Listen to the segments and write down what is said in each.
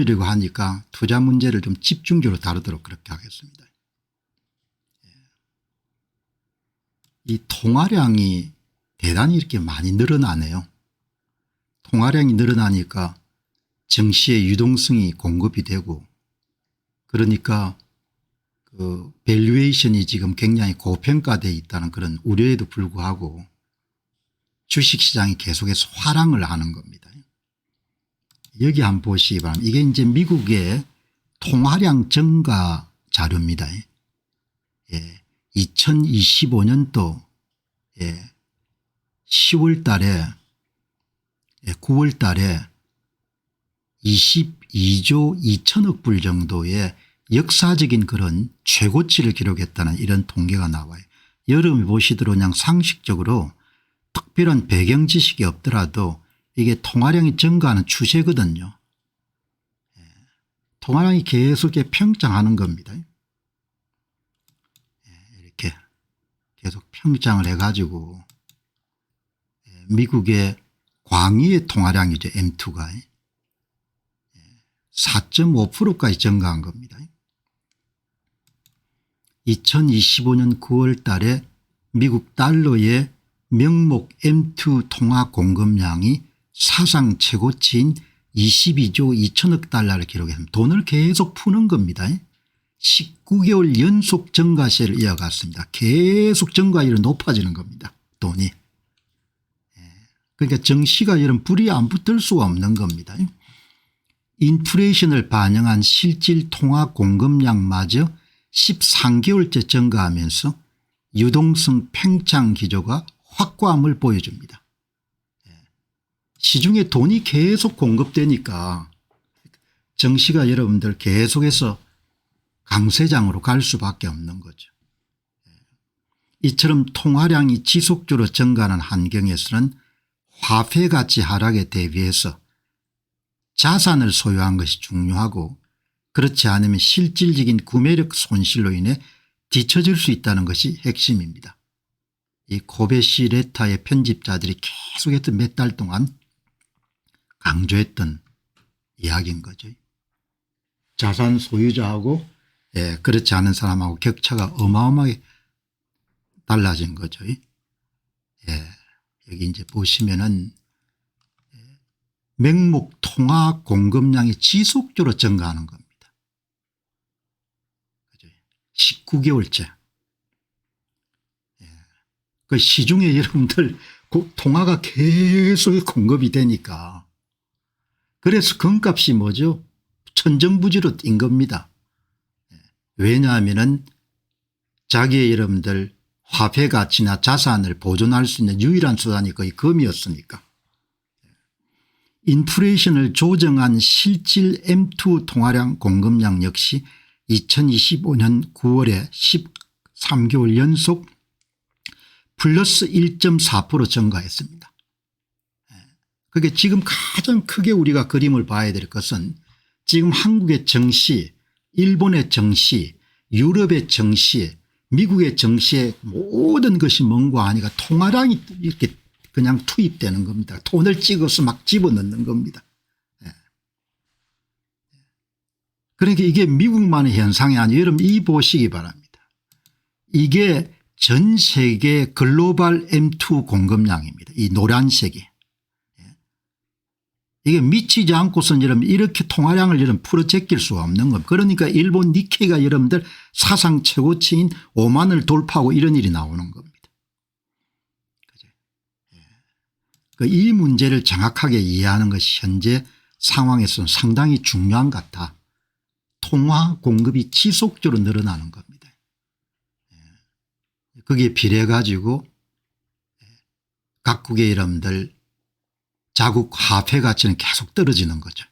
이라고 하니까 투자 문제를 좀 집중적으로 다루도록 그렇게 하겠습니다. 이 통화량이 대단히 이렇게 많이 늘어나네요. 통화량이 늘어나니까 증시의 유동성이 공급이 되고, 그러니까 그 밸류에이션이 지금 굉장히 고평가되어 있다는 그런 우려에도 불구하고 주식시장이 계속해서 하락을 하는 겁니다. 여기 한번 보시기 바랍니다. 이게 이제 미국의 통화량 증가 자료입니다. 2025년도 10월 달에 9월 달에 22조 2천억 불 정도의 역사적인 그런 최고치를 기록했다는 이런 통계가 나와요. 여러분이 보시도록 그냥 상식적으로 특별한 배경 지식이 없더라도 이게 통화량이 증가하는 추세거든요. 통화량이 계속 평장하는 겁니다. 이렇게 계속 평장을 해가지고 미국의 광의의 통화량이죠. M2가 4.5%까지 증가한 겁니다. 2025년 9월 달에 미국 달러의 명목 M2 통화 공급량이 사상 최고치인 22조 2천억 달러를 기록했습니다. 돈을 계속 푸는 겁니다. 19개월 연속 증가세를 이어갔습니다. 계속 증가율이 높아지는 겁니다. 돈이. 그러니까 증시가 이런 불이 안 붙을 수가 없는 겁니다. 인플레이션을 반영한 실질 통화 공급량마저 13개월째 증가하면서 유동성 팽창 기조가 확고함을 보여줍니다. 시중에 돈이 계속 공급되니까 증시가 여러분들 계속해서 강세장으로 갈 수밖에 없는 거죠. 이처럼 통화량이 지속적으로 증가하는 환경에서는 화폐 가치 하락에 대비해서 자산을 소유한 것이 중요하고, 그렇지 않으면 실질적인 구매력 손실로 인해 뒤처질 수 있다는 것이 핵심입니다. 이 코베시 레타의 편집자들이 계속해서 몇 달 동안 강조했던 이야기인 거죠. 자산 소유자하고 그렇지 않은 사람하고 격차가 어마어마하게 달라진 거죠. 여기 이제 보시면은 명목 통화 공급량이 지속적으로 증가하는 겁니다. 19개월째. 그 시중에 여러분들 통화가 계속 공급이 되니까, 그래서 금값이 뭐죠? 천정부지로 뛴 겁니다. 왜냐하면은 자기의 여러분들 화폐 가치나 자산을 보존할 수 있는 유일한 수단이 거의 금이었으니까. 인플레이션을 조정한 실질 M2 통화량 공급량 역시 2025년 9월에 13개월 연속 플러스 1.4% 증가했습니다. 그게 지금 가장 크게 우리가 그림을 봐야 될 것은 지금 한국의 증시, 일본의 증시, 유럽의 증시, 미국의 증시의 모든 것이 뭔가 하니까 통화량이 이렇게 그냥 투입되는 겁니다. 돈을 찍어서 막 집어넣는 겁니다. 그러니까 이게 미국만의 현상이 아니에요. 여러분 이 보시기 바랍니다. 이게 전 세계 글로벌 M2 공급량입니다. 이 노란색이. 이게 미치지 않고선 여러분 이렇게 통화량을 여러분 풀어제낄 수가 없는 겁니다. 그러니까 일본 니케이가 여러분들 사상 최고치인 5만을 돌파하고 이런 일이 나오는 겁니다. 이 문제를 정확하게 이해하는 것이 현재 상황에서는 상당히 중요한 것 같아. 통화 공급이 지속적으로 늘어나는 겁니다. 거기에 비례해 가지고 각국의 여러분들 자국 화폐 가치는 계속 떨어지는 거죠.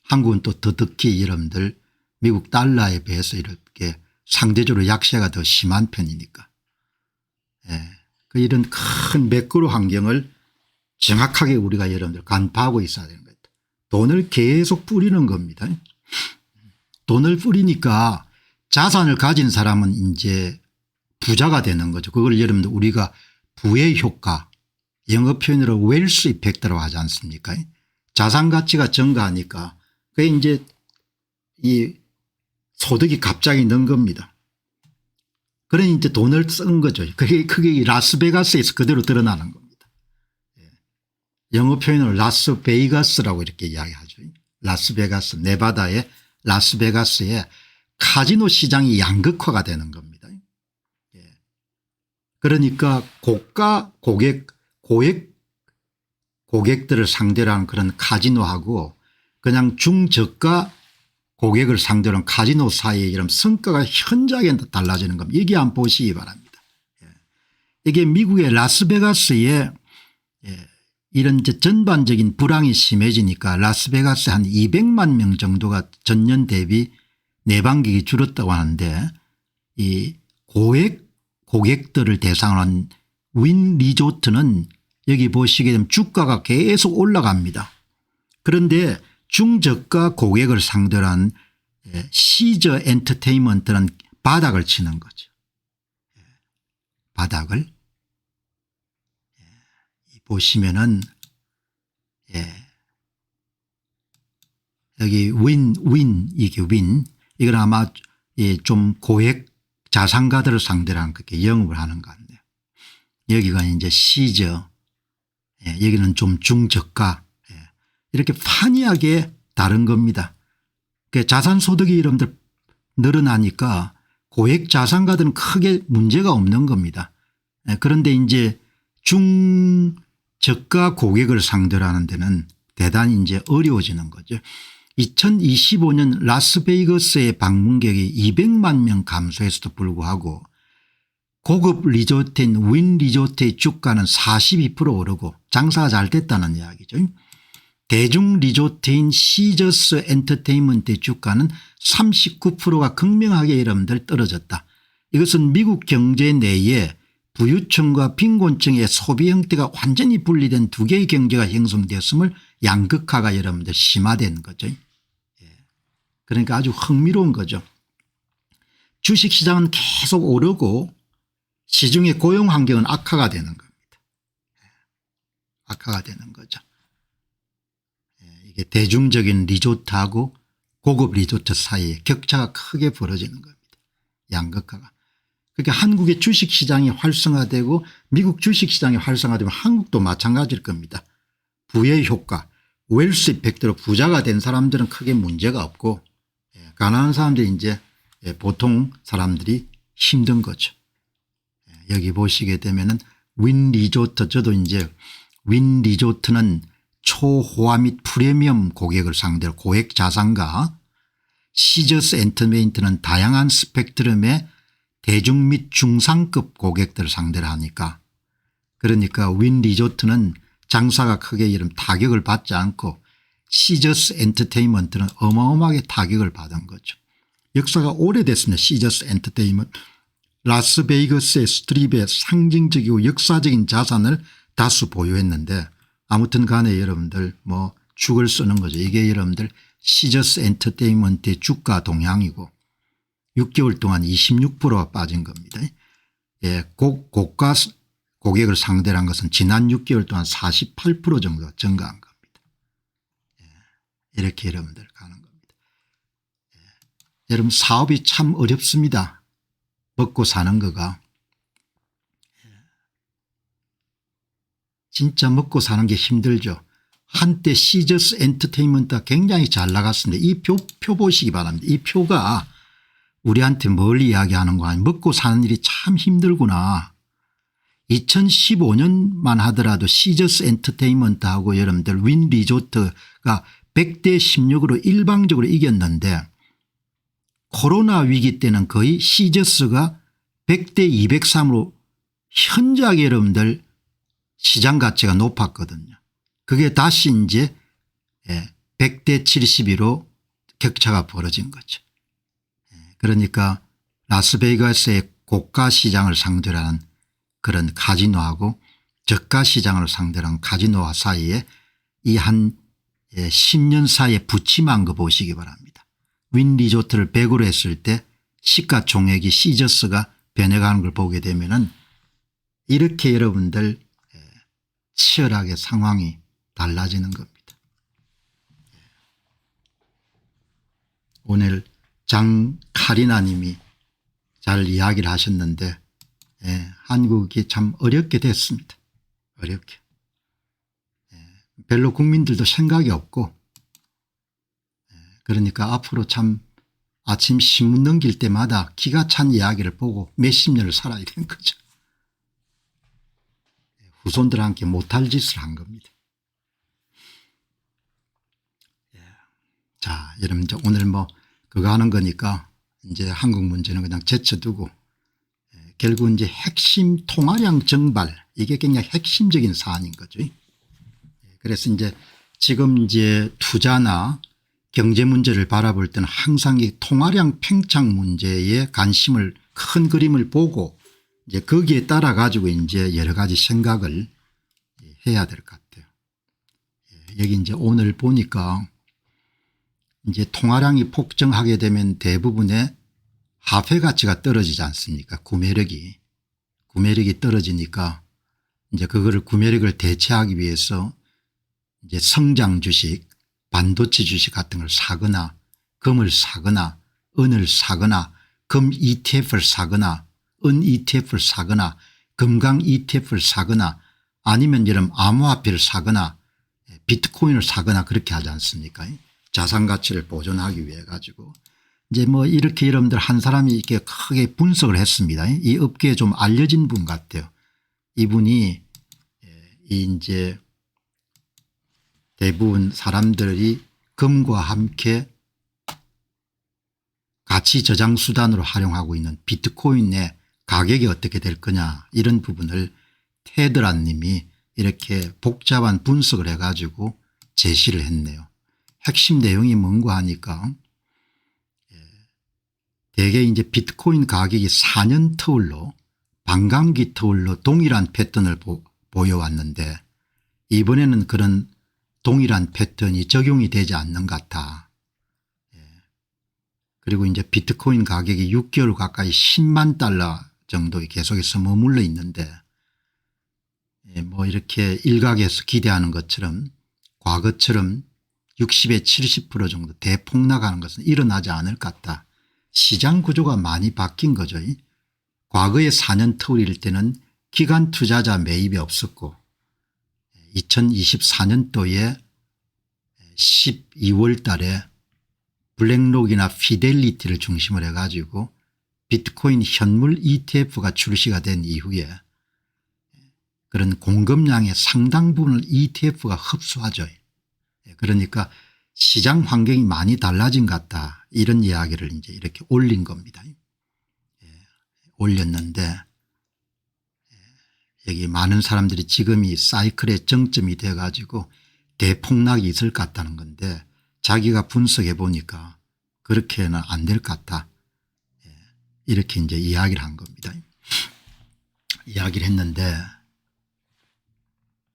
한국은 또 더 특히 여러분들 미국 달러에 비해서 이렇게 상대적으로 약세가 더 심한 편이니까. 이런 큰 매크로 환경을 정확하게 우리가 여러분들 간파하고 있어야 되는 거예요. 돈을 계속 뿌리는 겁니다. 돈을 뿌리니까 자산을 가진 사람은 이제 부자가 되는 거죠. 그걸 여러분들 우리가 부의 효과, 영어 표현으로 웰스 이펙트라고 하지 않습니까? 자산 가치가 증가하니까 그게 이제 이 소득이 갑자기 는 겁니다. 그러니 이제 돈을 쓴 거죠. 그게 라스베가스에서 그대로 드러나는 겁니다. 영어 표현으로 라스베이거스라고 이렇게 이야기하죠. 라스베가스, 네바다의 라스베가스의 카지노 시장이 양극화가 되는 겁니다. 그러니까 고가 고객들을 상대로 하는 그런 카지노하고 그냥 중저가 고객을 상대로 하는 카지노 사이에 이런 성과가 현저하게 달라지는 겁니다. 이게 한번 보시기 바랍니다. 이게 미국의 라스베가스에 이런 이제 전반적인 불황이 심해지니까 라스베가스에 한 200만 명 정도가 전년 대비 내방객이 줄었다고 하는데 이 고객들을 대상으로 한 윈 리조트는 여기 보시게 되면 주가가 계속 올라갑니다. 그런데 중저가 고객을 상대로 한 시저 엔터테인먼트는 바닥을 치는 거죠. 바닥을 보시면은 여기 이게 이건 아마 좀 고액 자산가들을 상대로 한 그렇게 영업을 하는 것 같네요. 여기가 이제 시저, 여기는 좀 중저가, 이렇게 판이하게 다른 겁니다. 자산소득이 여러분들 늘어나니까 고액 자산가들은 크게 문제가 없는 겁니다. 그런데 이제 중저가 고객을 상대로 하는 데는 대단히 이제 어려워지는 거죠. 2025년 라스베이거스의 방문객이 200만 명 감소했음에도 불구하고 고급 리조트인 윈 리조트의 주가는 42% 오르고 장사가 잘 됐다는 이야기죠. 대중 리조트인 시저스 엔터테인먼트의 주가는 39%가 극명하게 여러분들 떨어졌다. 이것은 미국 경제 내에 부유층과 빈곤층의 소비 형태가 완전히 분리된 두 개의 경제가 형성되었음을 양극화가 여러분들 심화된 거죠. 그러니까 아주 흥미로운 거죠. 주식시장은 계속 오르고 시중의 고용 환경은 악화가 되는 겁니다. 악화가 되는 거죠. 이게 대중적인 리조트하고 고급 리조트 사이에 격차가 크게 벌어지는 겁니다. 양극화가. 그러니까 한국의 주식시장이 활성화되고 미국 주식시장이 활성화되면 한국도 마찬가지일 겁니다. 부의 효과, 웰스 이펙트로 부자가 된 사람들은 크게 문제가 없고 가난한 사람들이 이제 보통 사람들이 힘든 거죠. 여기 보시게 되면은 윈 리조트, 저도 이제 윈 리조트는 초호화 및 프리미엄 고객을 상대로 고액 자산가, 시저스 엔터테인먼트는 다양한 스펙트럼의 대중 및 중상급 고객들을 상대로 하니까, 그러니까 윈 리조트는 장사가 크게 이런 타격을 받지 않고 시저스 엔터테인먼트는 어마어마하게 타격을 받은 거죠. 역사가 오래됐습니다. 시저스 엔터테인먼트. 라스베이거스의 스트립에 상징적이고 역사적인 자산을 다수 보유했는데 아무튼 간에 여러분들 뭐 축을 쓰는 거죠. 이게 여러분들 시저스 엔터테인먼트의 주가 동향이고 6개월 동안 26%가 빠진 겁니다. 고가 고객을 상대로 한 것은 지난 6개월 동안 48% 정도 증가한 겁니다. 이렇게 여러분들 가는 겁니다. 여러분 사업이 참 어렵습니다. 먹고 사는 거가. 진짜 먹고 사는 게 힘들죠. 한때 시저스 엔터테인먼트가 굉장히 잘 나갔습니다. 이 표 보시기 바랍니다. 이 표가 우리한테 뭘 이야기하는 거 아니에요. 먹고 사는 일이 참 힘들구나. 2015년만 하더라도 시저스 엔터테인먼트하고 여러분들 윈 리조트가 100대 16으로 일방적으로 이겼는데 코로나 위기 때는 거의 시저스가 100대 203으로 현저하게 여러분들 시장 가치가 높았거든요. 그게 다시 이제 100대 72로 격차가 벌어진 거죠. 그러니까 라스베이거스의 고가 시장을 상대로 하는 그런 카지노하고 저가 시장을 상대로 하는 카지노와 사이에 이 한 10년 사이에 부침한 거 보시기 바랍니다. 윈 리조트를 100으로 했을 때 시가총액이 시저스가 변해가는 걸 보게 되면은 이렇게 여러분들 치열하게 상황이 달라지는 겁니다. 오늘 장카리나 님이 잘 이야기를 하셨는데 한국이 참 어렵게 됐습니다. 어렵게. 별로 국민들도 생각이 없고 그러니까 앞으로 참 아침 신문 넘길 때마다 기가 찬 이야기를 보고 몇십 년을 살아야 되는 거죠. 후손들과 함께 못할 짓을 한 겁니다. 자, 여러분 오늘 뭐 그거 하는 거니까 이제 한국 문제는 그냥 제쳐두고 결국 이제 핵심 통화량 증발 이게 굉장히 핵심적인 사안인 거죠. 그래서 이제 지금 이제 투자나 경제 문제를 바라볼 때는 항상 이 통화량 팽창 문제에 관심을 큰 그림을 보고 이제 거기에 따라 가지고 이제 여러 가지 생각을 해야 될 것 같아요. 여기 이제 오늘 보니까 이제 통화량이 폭증하게 되면 대부분의 화폐 가치가 떨어지지 않습니까? 구매력이 떨어지니까 이제 그거를 구매력을 대체하기 위해서 이제 성장 주식, 반도체 주식 같은 걸 사거나 금을 사거나 은을 사거나 금 ETF를 사거나 은 ETF를 사거나 금강 ETF를 사거나 아니면 여러분 암호화폐를 사거나 비트코인을 사거나 그렇게 하지 않습니까? 자산 가치를 보존하기 위해 가지고 이제 뭐 이렇게 여러분들 한 사람이 이렇게 크게 분석을 했습니다. 이 업계에 좀 알려진 분 같아요. 이분이 이제 대부분 사람들이 금과 함께 가치 저장 수단으로 활용하고 있는 비트코인의 가격이 어떻게 될 거냐 이런 부분을 테드란 님이 이렇게 복잡한 분석을 해가지고 제시를 했네요. 핵심 내용이 뭔가 하니까 대개 이제 비트코인 가격이 4년 터울로 반감기 터울로 동일한 패턴을 보여왔는데 이번에는 그런 동일한 패턴이 적용이 되지 않는 것 같아. 그리고 이제 비트코인 가격이 6개월 가까이 10만 달러 정도에 계속해서 머물러 있는데 뭐 이렇게 일각에서 기대하는 것처럼 과거처럼 60에 70% 정도 대폭락하는 것은 일어나지 않을 것 같다. 시장 구조가 많이 바뀐 거죠. 과거의 4년 터울일 때는 기관 투자자 매입이 없었고 2024년도에 12월 달에 블랙록이나 피델리티를 중심으로 해가지고 비트코인 현물 ETF가 출시가 된 이후에 그런 공급량의 상당 부분을 ETF가 흡수하죠. 그러니까 시장 환경이 많이 달라진 것 같다. 이런 이야기를 이제 이렇게 올린 겁니다. 올렸는데 여기 많은 사람들이 지금 이 사이클의 정점이 돼 가지고 대폭락이 있을 것 같다는 건데 자기가 분석해 보니까 그렇게는 안 될 것 같다. 이렇게 이제 이야기를 한 겁니다. 이야기를 했는데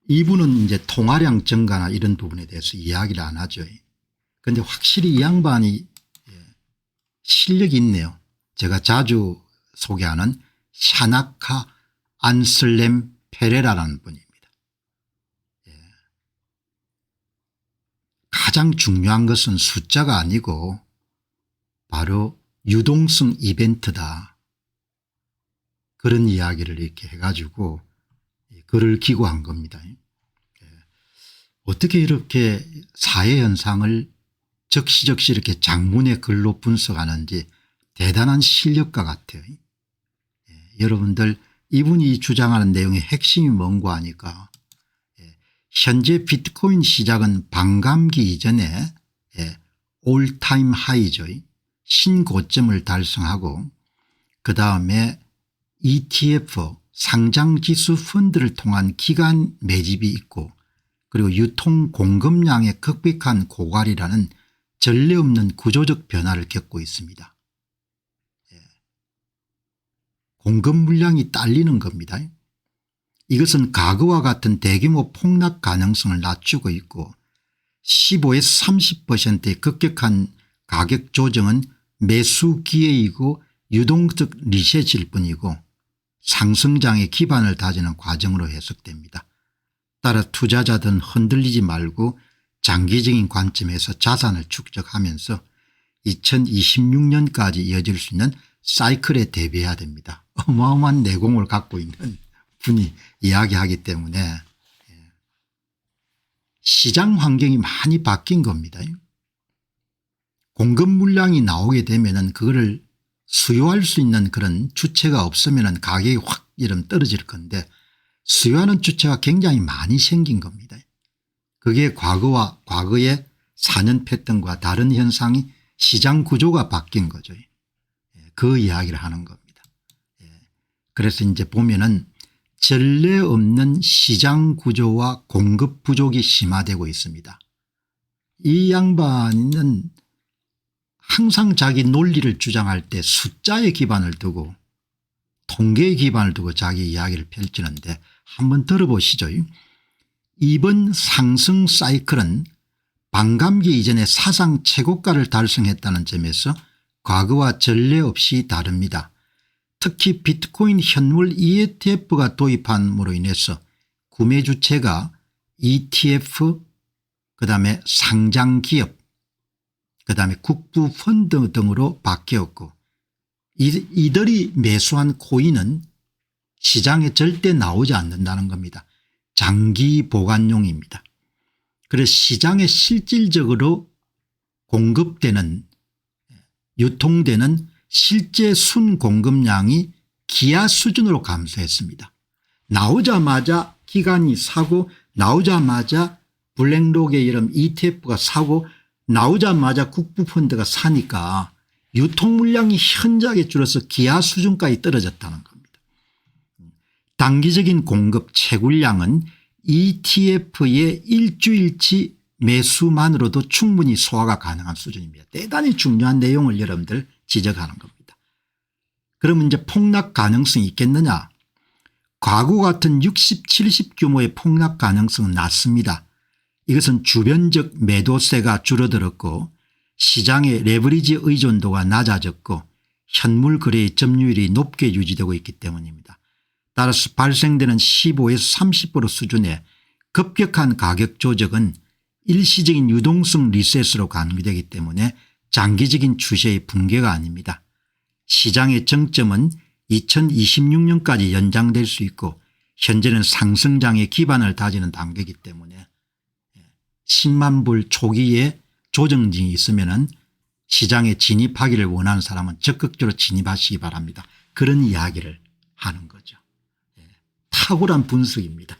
이분은 이제 통화량 증가나 이런 부분에 대해서 이야기를 안 하죠. 그런데 확실히 이 양반이 실력이 있네요. 제가 자주 소개하는 샤나카 안슬렘 페레라라는 분입니다. 가장 중요한 것은 숫자가 아니고 바로 유동성 이벤트다. 그런 이야기를 이렇게 해가지고 글을 기고한 겁니다. 어떻게 이렇게 사회 현상을 적시적시 이렇게 장문의 글로 분석하는지 대단한 실력가 같아요. 여러분들 이분이 주장하는 내용의 핵심이 뭔가 하니까 현재 비트코인 시작은 반감기 이전에 올타임 하이죠. 신고점을 달성하고 그다음에 ETF 상장지수 펀드를 통한 기간 매집이 있고 그리고 유통 공급량의 급격한 고갈이라는 전례 없는 구조적 변화를 겪고 있습니다. 공급 물량이 딸리는 겁니다. 이것은 과거와 같은 대규모 폭락 가능성을 낮추고 있고 15에서 30%의 급격한 가격 조정은 매수 기회이고 유동적 리셋일 뿐이고 상승장의 기반을 다지는 과정으로 해석됩니다. 따라 투자자들은 흔들리지 말고 장기적인 관점에서 자산을 축적하면서 2026년까지 이어질 수 있는 사이클에 대비해야 됩니다. 어마어마한 내공을 갖고 있는 분이 이야기하기 때문에 시장 환경이 많이 바뀐 겁니다. 공급 물량이 나오게 되면은 그거를 수요할 수 있는 그런 주체가 없으면은 가격이 확 이름 떨어질 건데 수요하는 주체가 굉장히 많이 생긴 겁니다. 그게 과거의 4년 패턴과 다른 현상이 시장 구조가 바뀐 거죠. 그 이야기를 하는 겁니다. 그래서 이제 보면은 전례 없는 시장 구조와 공급 부족이 심화되고 있습니다. 이 양반은 항상 자기 논리를 주장할 때 숫자에 기반을 두고 통계에 기반을 두고 자기 이야기를 펼치는데 한번 들어보시죠. 이번 상승 사이클은 반감기 이전에 사상 최고가를 달성했다는 점에서 과거와 전례 없이 다릅니다. 특히 비트코인 현물 ETF가 도입함으로 인해서 구매 주체가 ETF 그다음에 상장기업 그다음에 국부펀드 등으로 바뀌었고 이들이 매수한 코인은 시장에 절대 나오지 않는다는 겁니다. 장기 보관용입니다. 그래서 시장에 실질적으로 공급되는 유통되는 실제 순공급량이 기아 수준으로 감소했습니다. 나오자마자 기관이 사고 나오자마자 블랙록의 이름 ETF가 사고 나오자마자 국부펀드가 사니까 유통 물량이 현저하게 줄어서 기아 수준까지 떨어졌다는 겁니다. 단기적인 공급 채굴량은 ETF의 일주일치 매수만으로도 충분히 소화가 가능한 수준입니다. 대단히 중요한 내용을 여러분들 지적하는 겁니다. 그러면 이제 폭락 가능성이 있겠느냐? 과거 같은 60, 70 규모의 폭락 가능성은 낮습니다. 이것은 주변적 매도세가 줄어들었고 시장의 레버리지 의존도가 낮아졌고 현물 거래의 점유율이 높게 유지되고 있기 때문입니다. 따라서 발생되는 15에서 30% 수준의 급격한 가격 조정은 일시적인 유동성 리셋으로 간주되기 때문에 장기적인 추세의 붕괴가 아닙니다. 시장의 정점은 2026년까지 연장될 수 있고 현재는 상승장의 기반을 다지는 단계이기 때문에 10만 불 초기에 조정진이 있으면 시장에 진입하기를 원하는 사람은 적극적으로 진입하시기 바랍니다. 그런 이야기를 하는 거죠. 탁월한 분석입니다.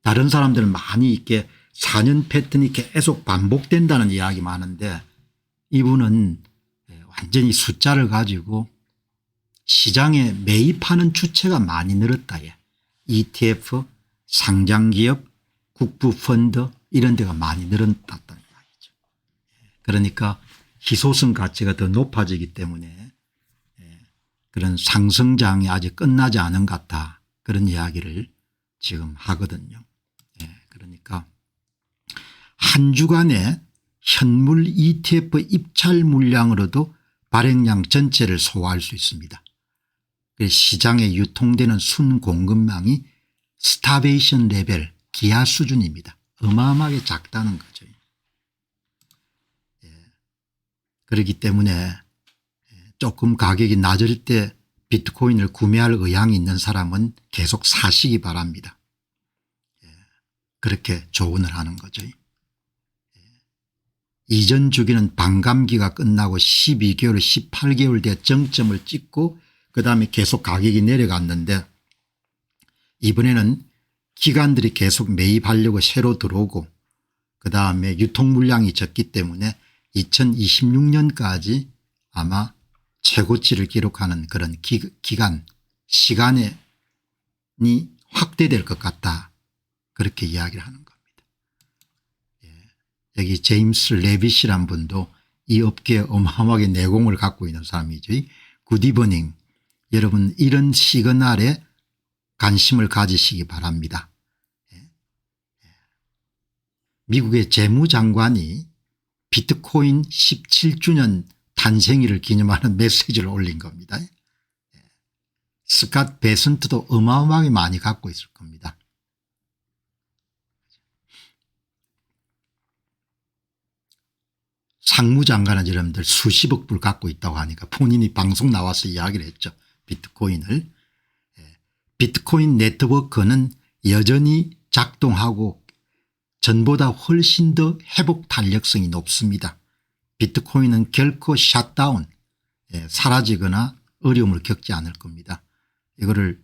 다른 사람들은 많이 이렇게 4년 패턴이 계속 반복된다는 이야기 많은데 이분은 완전히 숫자를 가지고 시장에 매입하는 주체가 많이 늘었다. ETF, 상장기업, 국부펀드 이런 데가 많이 늘었다는 이야기죠. 그러니까 희소성 가치가 더 높아지기 때문에 그런 상승장이 아직 끝나지 않은 것 같다. 그런 이야기를 지금 하거든요. 그러니까 한 주간에 현물 ETF 입찰 물량으로도 발행량 전체를 소화할 수 있습니다. 시장에 유통되는 순공급량이 스타베이션 레벨 기아 수준입니다. 어마어마하게 작다는 거죠. 그렇기 때문에 조금 가격이 낮을 때 비트코인을 구매할 의향이 있는 사람은 계속 사시기 바랍니다. 그렇게 조언을 하는 거죠. 이전 주기는 반감기가 끝나고 12개월 18개월 돼 정점을 찍고 그다음에 계속 가격이 내려갔는데 이번에는 기관들이 계속 매입하려고 새로 들어오고 그다음에 유통 물량이 적기 때문에 2026년까지 아마 최고치를 기록하는 그런 기간 시간이 확대될 것 같다. 그렇게 이야기를 하는 겁니다. 여기 제임스 레빗이란 분도 이 업계에 어마어마하게 내공을 갖고 있는 사람이죠. 굿이버닝. 여러분 이런 시그널에 관심을 가지시기 바랍니다. 미국의 재무장관이 비트코인 17주년 탄생일을 기념하는 메시지를 올린 겁니다. 스캇 베선트도 어마어마하게 많이 갖고 있을 겁니다. 상무장관은 여러분들 수십억 불 갖고 있다고 하니까 본인이 방송 나와서 이야기를 했죠. 비트코인을. 비트코인 네트워크는 여전히 작동하고 전보다 훨씬 더 회복 탄력성이 높습니다. 비트코인은 결코 샷다운 사라지거나 어려움을 겪지 않을 겁니다. 이거를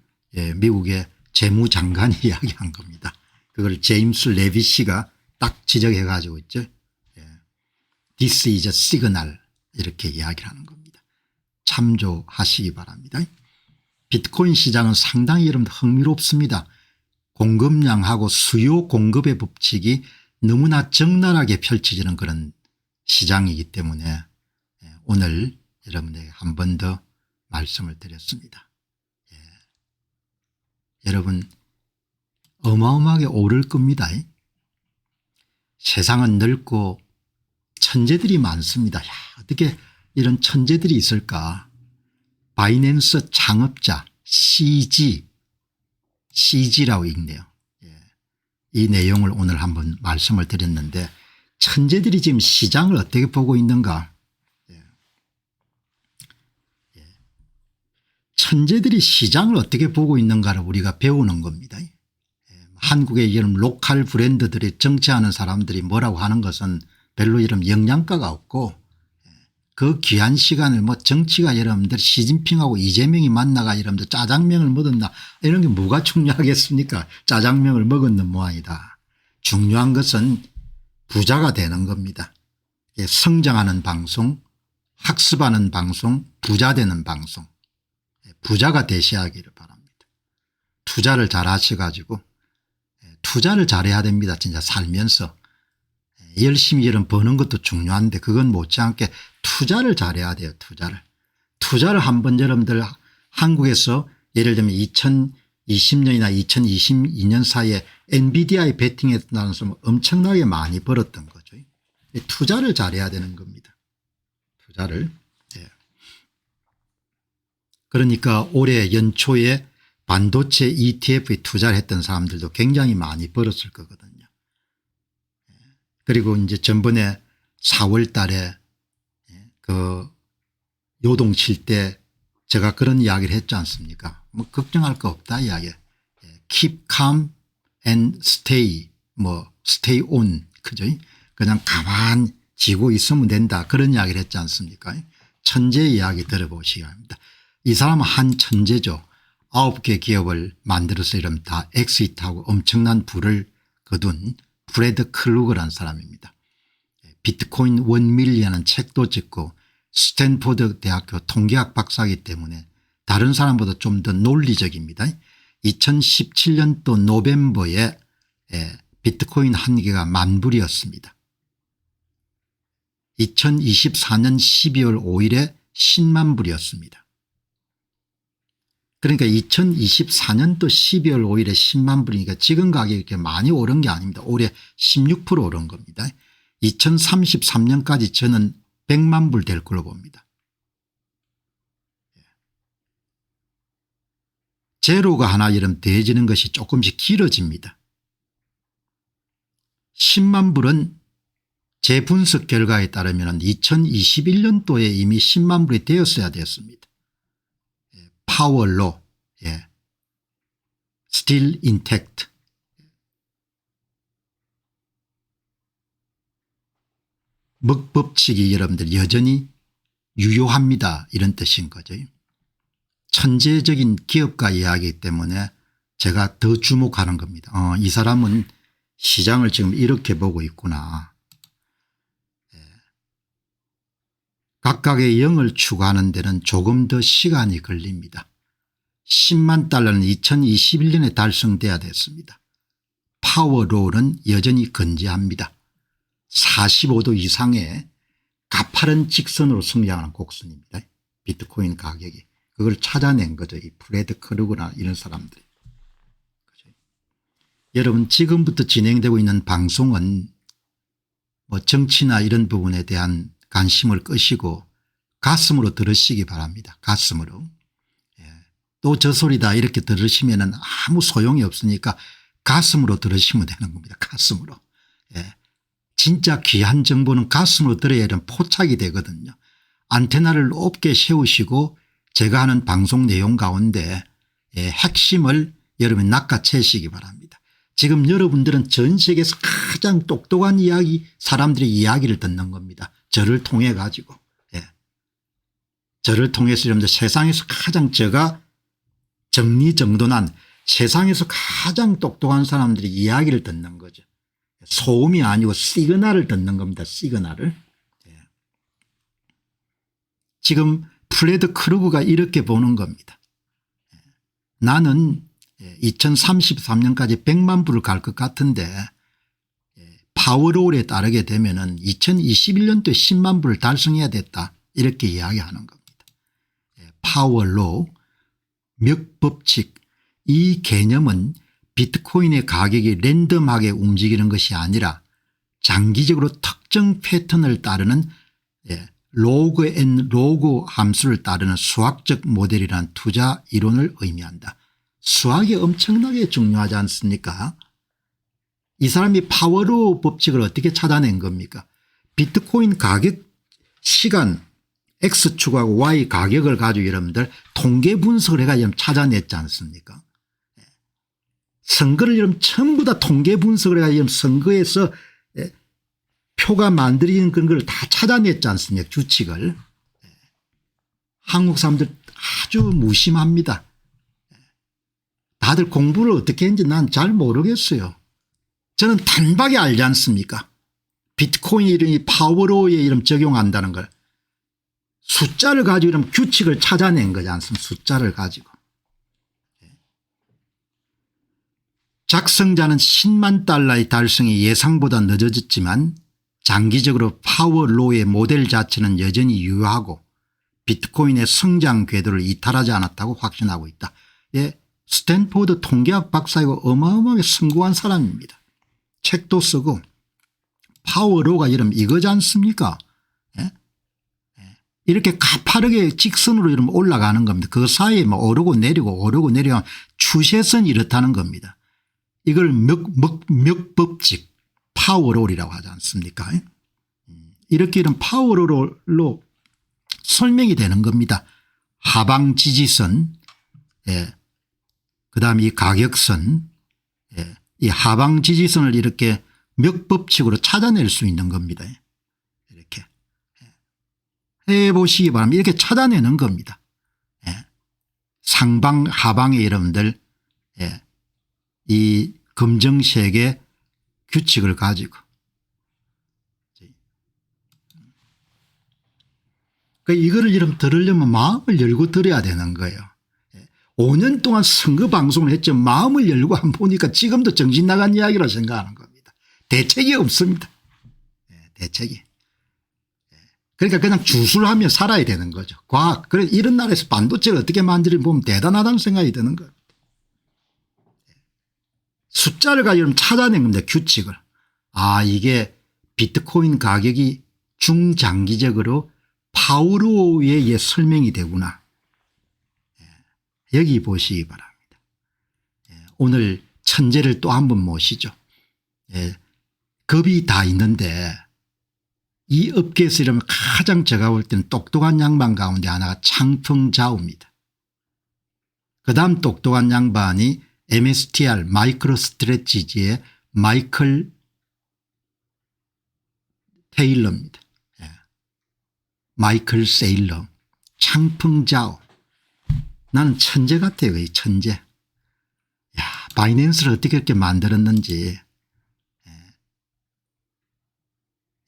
미국의 재무장관이 이야기한 겁니다. 그걸 제임스 레비시가 딱 지적해 가지고 있죠. This is a signal 이렇게 이야기를 하는 겁니다. 참조하시기 바랍니다. 비트코인 시장은 상당히 여러분 흥미롭습니다. 공급량하고 수요 공급의 법칙이 너무나 적나라하게 펼쳐지는 그런 시장이기 때문에 오늘 여러분에게 한 번 더 말씀을 드렸습니다. 여러분 어마어마하게 오를 겁니다. 세상은 넓고 천재들이 많습니다. 야, 어떻게 이런 천재들이 있을까. 바이낸스 창업자 CG라고 읽네요. 이 내용을 오늘 한번 말씀을 드렸는데 천재들이 지금 시장을 어떻게 보고 있는가. 천재들이 시장을 어떻게 보고 있는가를 우리가 배우는 겁니다. 한국의 이런 로컬 브랜드들이 정치하는 사람들이 뭐라고 하는 것은 별로 이런 영양가가 없고 그 귀한 시간을 뭐 정치가 여러분들 시진핑하고 이재명이 만나가 여러분들 짜장면을 먹었나 이런 게 뭐가 중요하겠습니까. 짜장면을 먹었는 모양이다. 중요한 것은 부자가 되는 겁니다. 성장하는 방송, 학습하는 방송, 부자 되는 방송. 부자가 되셔야하기를 바랍니다. 투자를 잘 하셔가지고 투자를 잘해야 됩니다. 진짜 살면서. 열심히 이런 버는 것도 중요한데 그건 못지않게 투자를 잘해야 돼요. 투자를 한번 여러분들 한국에서 예를 들면 2020년이나 2022년 사이에 엔비디아에 베팅했다는 것은 엄청나게 많이 벌었던 거죠. 투자를 잘해야 되는 겁니다. 투자를. 그러니까 올해 연초에 반도체 ETF에 투자를 했던 사람들도 굉장히 많이 벌었을 거거든요. 그리고 이제 전번에 4월 달에 그 요동칠 때 제가 그런 이야기를 했지 않습니까. 뭐 걱정할 거 없다 이야기. Keep calm and stay stay on 그죠. 그냥 가만 지고 있으면 된다 그런 이야기를 했지 않습니까. 천재 이야기 들어보시기 바랍니다. 이 사람은 한 천재죠. 9개 기업을 만들어서 이러면 다 엑시트하고 엄청난 부를 거둔 프레드 클루거라는 사람입니다. 비트코인 1밀리언은 책도 짓고 스탠포드 대학교 통계학 박사이기 때문에 다른 사람보다 좀 더 논리적입니다. 2017년도 노벰버에 비트코인 한 개가 10,000불이었습니다. 2024년 12월 5일에 10만 불이었습니다. 그러니까 2024년도 12월 5일에 10만 불이니까 지금 가격이 이렇게 많이 오른 게 아닙니다. 올해 16% 오른 겁니다. 2033년까지 저는 100만 불 될 걸로 봅니다. 제로가 하나 이름 더해지는 것이 조금씩 길어집니다. 10만 불은 제 분석 결과에 따르면 2021년도에 이미 10만 불이 되었어야 됐습니다. 파월로 still intact. 먹법칙이 여러분들 여전히 유효합니다 이런 뜻인 거죠. 천재적인 기업가 이야기이기 때문에 제가 더 주목하는 겁니다. 이 사람은 시장을 지금 이렇게 보고 있구나. 각각의 0을 추구하는 데는 조금 더 시간이 걸립니다. 10만 달러는 2021년에 달성돼야 됐습니다. 파워롤은 여전히 건재합니다. 45도 이상의 가파른 직선으로 성장하는 곡선입니다. 비트코인 가격이. 그걸 찾아낸 거죠. 이 프레드 크루거나 이런 사람들이. 그죠? 여러분 지금부터 진행되고 있는 방송은 뭐 정치나 이런 부분에 대한 관심을 끄시고 가슴으로 들으시기 바랍니다. 가슴으로. 또 저 소리다 이렇게 들으시면 아무 소용이 없으니까 가슴으로 들으시면 되는 겁니다. 가슴으로. 진짜 귀한 정보는 가슴으로 들어야 이런 포착이 되거든요. 안테나를 높게 세우시고 제가 하는 방송 내용 가운데 핵심을 여러분이 낚아채시기 바랍니다. 지금 여러분들은 전 세계에서 가장 똑똑한 사람들의 이야기를 듣는 겁니다. 저를 통해 가지고. 저를 통해서 여러분들 세상에서 가장 제가 정리정돈한 세상에서 가장 똑똑한 사람들의 이야기를 듣는 거죠. 소음이 아니고 시그널을 듣는 겁니다. 시그널을. 지금 프레드 크루그가 이렇게 보는 겁니다. 나는 2033년까지 100만 불을 갈 것 같은데 파워롤에 따르게 되면은 2021년도에 10만 불을 달성해야 됐다. 이렇게 이야기하는 겁니다. 파워로 멱법칙 이 개념은 비트코인의 가격이 랜덤하게 움직이는 것이 아니라 장기적으로 특정 패턴을 따르는 로그 앤 로그 함수를 따르는 수학적 모델이라는 투자 이론을 의미한다. 수학이 엄청나게 중요하지 않습니까? 이 사람이 파워로 법칙을 어떻게 찾아낸 겁니까? 비트코인 가격 시간 X축하고 Y 가격을 가지고 여러분들 통계 분석을 해가지고 찾아냈지 않습니까? 선거를 여러분 전부 다 통계 분석을 해가지고 선거에서 표가 만들어지는 그런 걸 다 찾아냈지 않습니까? 규칙을. 한국 사람들 아주 무심합니다. 다들 공부를 어떻게 했는지 난 잘 모르겠어요. 저는 단박에 알지 않습니까? 비트코인 이름이 파워로에 이름 적용한다는 걸. 숫자를 가지고 이런 규칙을 찾아낸 거지 않습니까? 숫자를 가지고. 작성자는 10만 달러의 달성이 예상보다 늦어졌지만 장기적으로 파워로의 모델 자체는 여전히 유효하고 비트코인의 성장 궤도를 이탈하지 않았다고 확신하고 있다. 스탠포드 통계학 박사이고 어마어마하게 성공한 사람입니다. 책도 쓰고 파워로가 이름 이거지 않습니까? 이렇게 가파르게 직선으로 이러면 올라가는 겁니다. 그 사이에 뭐 오르고 내리고 추세선이 이렇다는 겁니다. 이걸 멱법칙 파워롤이라고 하지 않습니까? 이렇게 이런 파워롤로 설명이 되는 겁니다. 하방 지지선 그다음에 이 가격선 이 하방 지지선을 이렇게 멱법칙으로 찾아낼 수 있는 겁니다. 이렇게 해보시기 바랍니다. 이렇게 찾아내는 겁니다. 상방 하방의 여러분들 이 검정색의 규칙을 가지고 이거를 여러분 들으려면 마음을 열고 들어야 되는 거예요. 5년 동안 선거 방송을 했죠. 마음을 열고 한번 보니까 지금도 정신 나간 이야기라 생각하는 겁니다. 대책이 없습니다. 대책이. 그러니까 그냥 주술하며 살아야 되는 거죠. 과학. 그래서 이런 나라에서 반도체를 어떻게 만드는지 보면 대단하다는 생각이 드는 거예요. 숫자를 가지고 찾아낸 겁니다. 규칙을. 아 이게 비트코인 가격이 중장기적으로 파워로에 의해 설명이 되구나. 여기 보시기 바랍니다. 오늘 천재를 또 한 번 모시죠. 겁이 다 있는데 이 업계에서 이러면 가장 제가 볼 때는 똑똑한 양반 가운데 하나가 창펑자오입니다. 그다음 똑똑한 양반이 MSTR 마이크로 스트레티지의 마이클 테일러입니다. 마이클 세일러 창펑자오. 나는 천재 같아요. 이 천재. 야, 바이낸스를 어떻게 이렇게 만들었는지.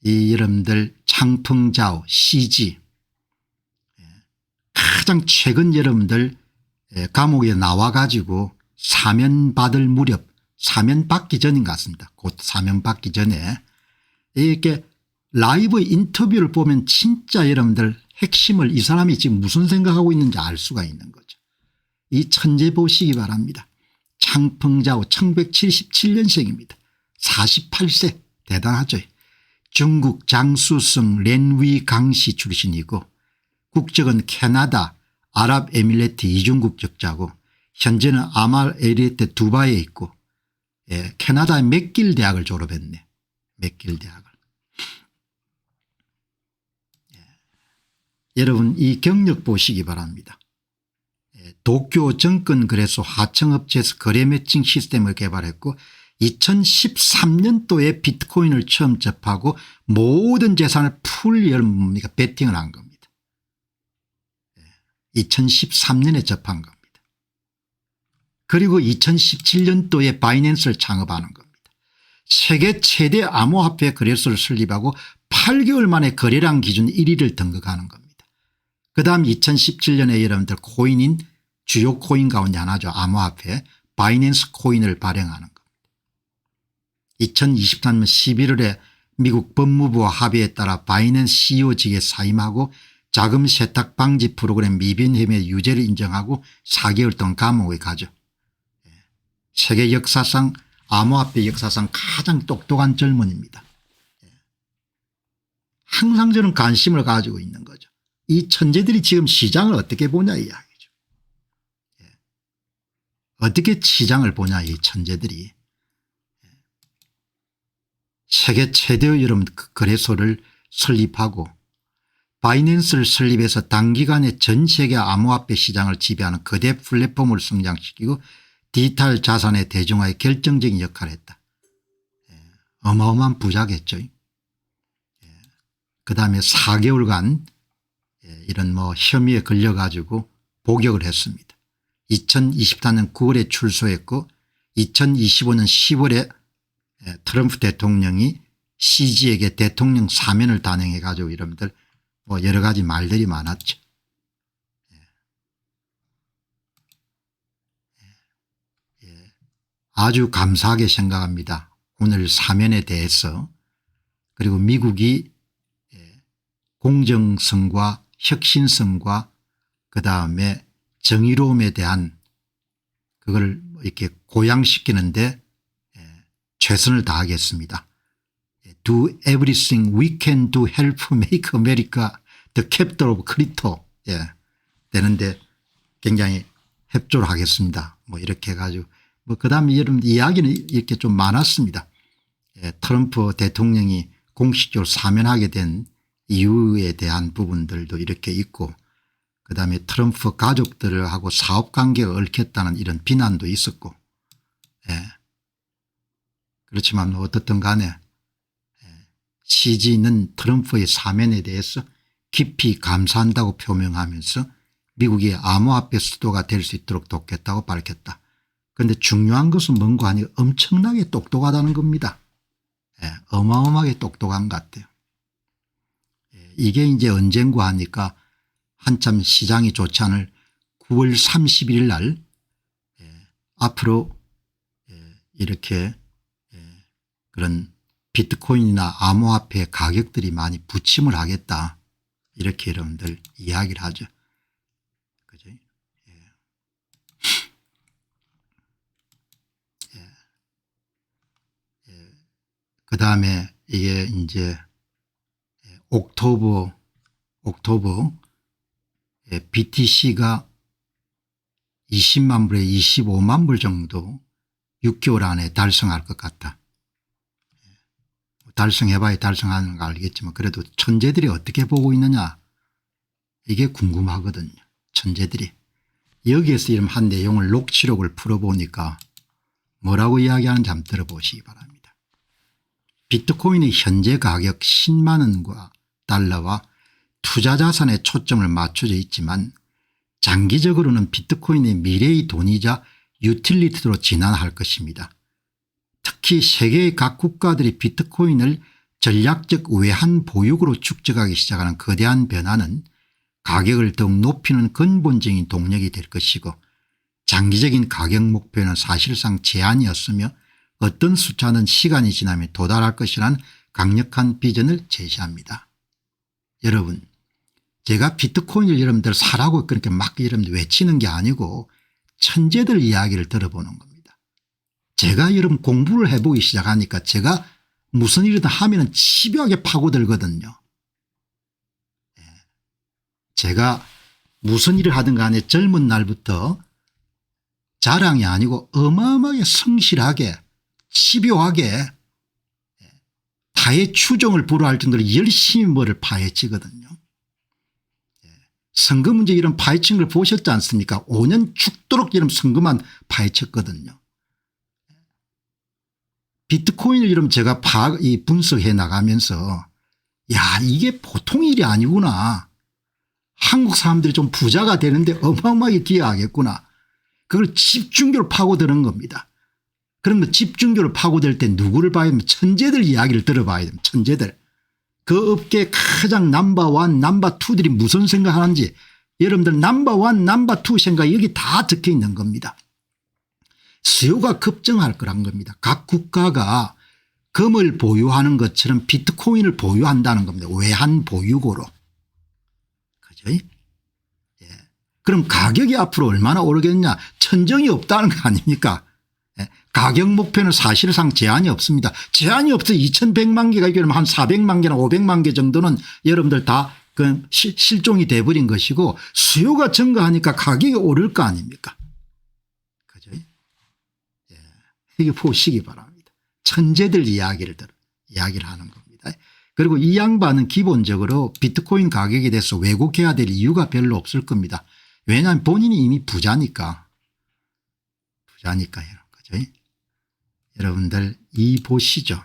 이 여러분들 창펑자오 CG 가장 최근 여러분들 감옥에 나와 가지고 사면 받을 무렵 사면 받기 전인 것 같습니다. 곧 사면 받기 전에 이렇게 라이브 인터뷰를 보면 진짜 여러분들 핵심을 이 사람이 지금 무슨 생각하고 있는지 알 수가 있는 거죠. 이 천재 보시기 바랍니다. 창펑자오 1977년생입니다. 48세 대단하죠. 중국 장수성 렌위 강시 출신이고 국적은 캐나다 아랍에미레이트 이중국적자고 현재는 아랍에미레이트 두바이에 있고 캐나다의 맥길 대학을 졸업했네. 맥길 대학을. 여러분 이 경력 보시기 바랍니다. 도쿄 정권거래소 하청업체에서 거래 매칭 시스템을 개발했고 2013년도에 비트코인을 처음 접하고 모든 재산을 풀 뭡니까 베팅을 한 겁니다. 2013년에 접한 겁니다. 그리고 2017년도에 바이낸스를 창업하는 겁니다. 세계 최대 암호화폐 거래소를 설립하고 8개월 만에 거래량 기준 1위를 등극하는 겁니다. 그다음 2017년에 여러분들 코인인 주요 코인 가운데 하나죠. 암호화폐 바이낸스 코인을 발행하는 겁니다. 2023년 11월에 미국 법무부와 합의에 따라 바이낸스 CEO직에 사임하고 자금 세탁 방지 프로그램 미빈 혐의 유죄를 인정하고 4개월 동안 감옥에 가죠. 세계 역사상 암호화폐 역사상 가장 똑똑한 젊은입니다. 항상 저는 관심을 가지고 있는 거죠. 이 천재들이 지금 시장을 어떻게 보냐 이야기죠. 어떻게 시장을 보냐 이 천재들이. 세계 최대의 여러분 거래소를 설립하고 바이낸스를 설립해서 단기간에 전 세계 암호화폐 시장을 지배하는 거대 플랫폼을 성장시키고 디지털 자산의 대중화에 결정적인 역할을 했다. 어마어마한 부자겠죠. 그다음에 4개월간 이런 혐의에 걸려 가지고 복역을 했습니다. 2024년 9월에 출소했고 2025년 10월에 트럼프 대통령이 CG에게 대통령 사면을 단행해 가지고 여러분들 여러 가지 말들이 많았죠. 아주 감사하게 생각합니다. 오늘 사면에 대해서. 그리고 미국이 공정성과 혁신성과 그다음에 정의로움에 대한 그걸 이렇게 고양시키는데 최선을 다하겠습니다. Do everything we can to help make America the capital of crypto. 되는데 굉장히 협조를 하겠습니다. 이렇게 해가지고 그다음에 여러분 이야기는 이렇게 좀 많았습니다. 트럼프 대통령이 공식적으로 사면하게 된 이유에 대한 부분들도 이렇게 있고 그다음에 트럼프 가족들하고 사업관계가 얽혔다는 이런 비난도 있었고 그렇지만 어떻든 간에 CG는 트럼프의 사면에 대해서 깊이 감사한다고 표명하면서 미국이 암호화폐 수도가 될 수 있도록 돕겠다고 밝혔다. 그런데 중요한 것은 뭔가 아니고 엄청나게 똑똑하다는 겁니다. 어마어마하게 똑똑한 것 같아요. 이게 이제 언젠가 하니까 한참 시장이 좋지 않을 9월 31일 날 앞으로 이렇게 그런 비트코인이나 암호화폐 가격들이 많이 부침을 하겠다. 이렇게 여러분들 이야기를 하죠. 그죠? 그다음에 이게 이제 옥토버 BTC가 20만 불에 25만 불 정도 6개월 안에 달성할 것 같다. 달성해봐야 달성하는 거 알겠지만 그래도 천재들이 어떻게 보고 있느냐 이게 궁금하거든요. 천재들이. 여기에서 이런 한 내용을 녹취록을 풀어보니까 뭐라고 이야기하는지 한번 들어보시기 바랍니다. 비트코인의 현재 가격 10만 원과 달러와 투자자산에 초점을 맞춰져 있지만 장기적으로는 비트코인의 미래의 돈이자 유틸리티로 진화할 것입니다. 특히 세계의 각 국가들이 비트코인을 전략적 외환 보유고로 축적하기 시작하는 거대한 변화는 가격을 더욱 높이는 근본적인 동력이 될 것이고 장기적인 가격 목표는 사실상 제한이었으며 어떤 숫자는 시간이 지나면 도달할 것이라는 강력한 비전을 제시합니다. 여러분 제가 비트코인을 여러분들 사라고 그렇게 막 여러분들 외치는 게 아니고 천재들 이야기를 들어보는 겁니다. 제가 여러분 공부를 해보기 시작하니까 제가 무슨 일이든 하면 집요하게 파고들거든요. 제가 무슨 일을 하든 간에 젊은 날부터 자랑이 아니고 어마어마하게 성실하게 집요하게 타의 추종을 불허할 정도로 열심히 뭐를 파헤치거든요. 선거 문제 이런 파헤친 걸 보셨지 않습니까? 5년 죽도록 이런 선거만 파헤쳤거든요. 비트코인을 이런 제가 분석해 나가면서 야, 이게 보통 일이 아니구나. 한국 사람들이 좀 부자가 되는데 어마어마하게 기여하겠구나. 그걸 집중적으로 파고드는 겁니다. 그러면 집중적으로 파고들 때 누구를 봐야 되면 천재들 이야기를 들어봐야 됩니다. 천재들. 그 업계 가장 넘버원 넘버투들이 무슨 생각하는지 여러분들 넘버원 넘버투 생각 여기 다 적혀 있는 겁니다. 수요가 급증할 거란 겁니다. 각 국가가 금을 보유하는 것처럼 비트코인을 보유한다는 겁니다. 외환 보유고로. 그죠? 예. 그럼 가격이 앞으로 얼마나 오르겠냐. 천정이 없다는 거 아닙니까? 예. 가격 목표는 사실상 제한이 없습니다. 제한이 없어 2100만 개가 이기면 한 400만 개나 500만 개 정도는 여러분들 다 그 실종이 돼버린 것이고 수요가 증가하니까 가격이 오를 거 아닙니까? 그죠? 예. 이게 보시기 바랍니다. 천재들 이야기를 하는 겁니다. 그리고 이 양반은 기본적으로 비트코인 가격에 대해서 왜곡해야 될 이유가 별로 없을 겁니다. 왜냐하면 본인이 이미 부자니까. 그죠? 여러분들 이 보시죠.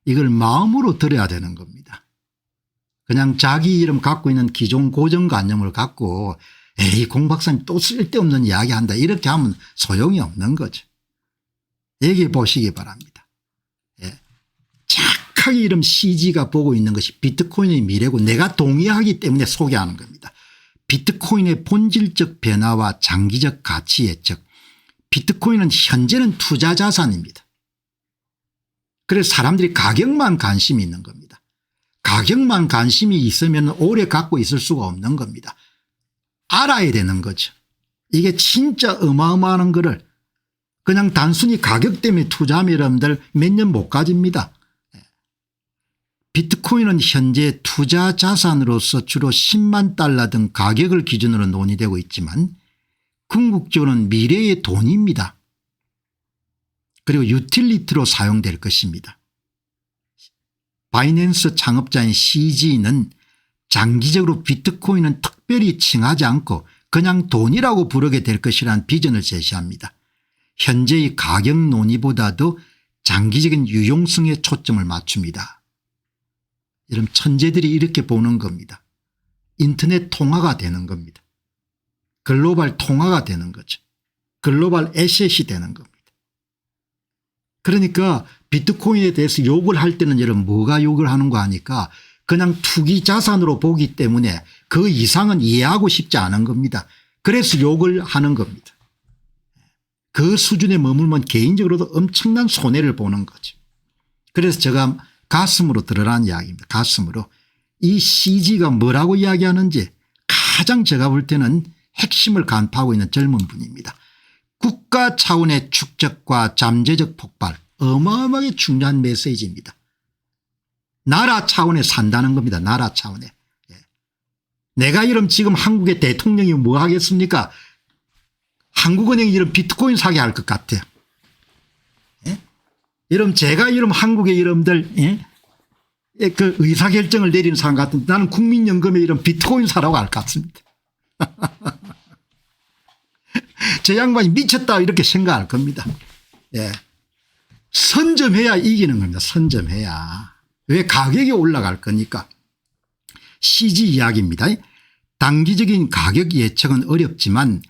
이걸 마음으로 들어야 되는 겁니다. 그냥 자기 이름 갖고 있는 기존 고정관념을 갖고 에이 공 박사님 또 쓸데없는 이야기한다 이렇게 하면 소용이 없는 거죠. 여기 보시기 바랍니다. 예. 착하게 이름 CG가 보고 있는 것이 비트코인의 미래고 내가 동의하기 때문에 소개하는 겁니다. 비트코인의 본질적 변화와 장기적 가치 예측. 비트코인은 현재는 투자 자산입니다. 그래서 사람들이 가격만 관심이 있는 겁니다. 가격만 관심이 있으면 오래 갖고 있을 수가 없는 겁니다. 알아야 되는 거죠. 이게 진짜 어마어마한 거를 그냥 단순히 가격 때문에 투자하면 여러분들 몇 년 못 가집니다. 비트코인은 현재 투자 자산으로서 주로 10만 달러 등 가격을 기준으로 논의되고 있지만 궁극적으로는 미래의 돈입니다. 그리고 유틸리티로 사용될 것입니다. 바이낸스 창업자인 CG는 장기적으로 비트코인은 특별히 칭하지 않고 그냥 돈이라고 부르게 될 것이라는 비전을 제시합니다. 현재의 가격 논의보다도 장기적인 유용성에 초점을 맞춥니다. 이런 천재들이 이렇게 보는 겁니다. 인터넷 통화가 되는 겁니다. 글로벌 통화가 되는 거죠. 글로벌 애셋이 되는 겁니다. 그러니까 비트코인에 대해서 욕을 할 때는 여러분 뭐가 욕을 하는 거 아니까 그냥 투기 자산으로 보기 때문에 그 이상은 이해하고 싶지 않은 겁니다. 그래서 욕을 하는 겁니다. 그 수준에 머물면 개인적으로도 엄청난 손해를 보는 거죠. 그래서 제가 가슴으로 들으라는 이야기입니다. 가슴으로. 이 CG가 뭐라고 이야기하는지 가장 제가 볼 때는 핵심을 간파하고 있는 젊은 분입니다. 국가 차원의 축적과 잠재적 폭발 어마어마하게 중요한 메시지입니다. 나라 차원에 산다는 겁니다. 나라 차원에. 예. 내가 이런 지금 한국의 대통령이 뭐 하겠습니까? 한국은행이 이런 비트코인 사게 할 것 같아요. 예? 이런 제가 이런 한국의 여러분들 예? 그 의사결정을 내리는 사람 같은데 나는 국민연금에 이런 비트코인 사라고 할 것 같습니다. 저 양반이 미쳤다 이렇게 생각할 겁니다. 예. 선점해야 이기는 겁니다. 선점해야. 왜 가격이 올라갈 거니까. CG 이야기입니다. 단기적인 가격 예측은 어렵지만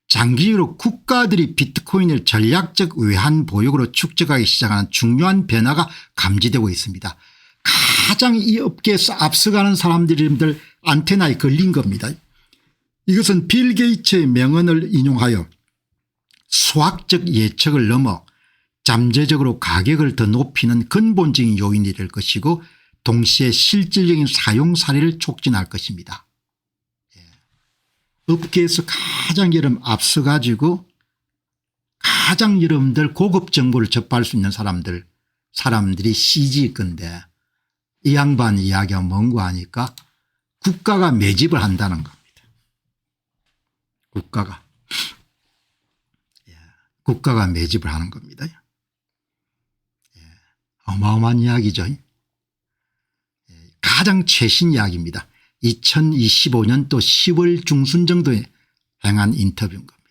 장기적으로 국가들이 비트코인을 전략적 외환 보유고로 축적하기 시작하는 중요한 변화가 감지되고 있습니다. 가장 이 업계에서 앞서가는 사람들이 안테나에 걸린 겁니다. 이것은 빌 게이츠의 명언을 인용하여 수학적 예측을 넘어 잠재적으로 가격을 더 높이는 근본적인 요인이 될 것이고 동시에 실질적인 사용 사례를 촉진할 것입니다. 업계에서 가장 여러분 앞서가지고 가장 여러분들 고급 정보를 접할 수 있는 사람들이 CG일 건데 이 양반 이야기가 뭔고 하니까 국가가 매집을 한다는 겁니다. 국가가 매집을 하는 겁니다. 어마어마한 이야기죠. 가장 최신 이야기입니다. 2025년도 10월 중순 정도에 행한 인터뷰인 겁니다.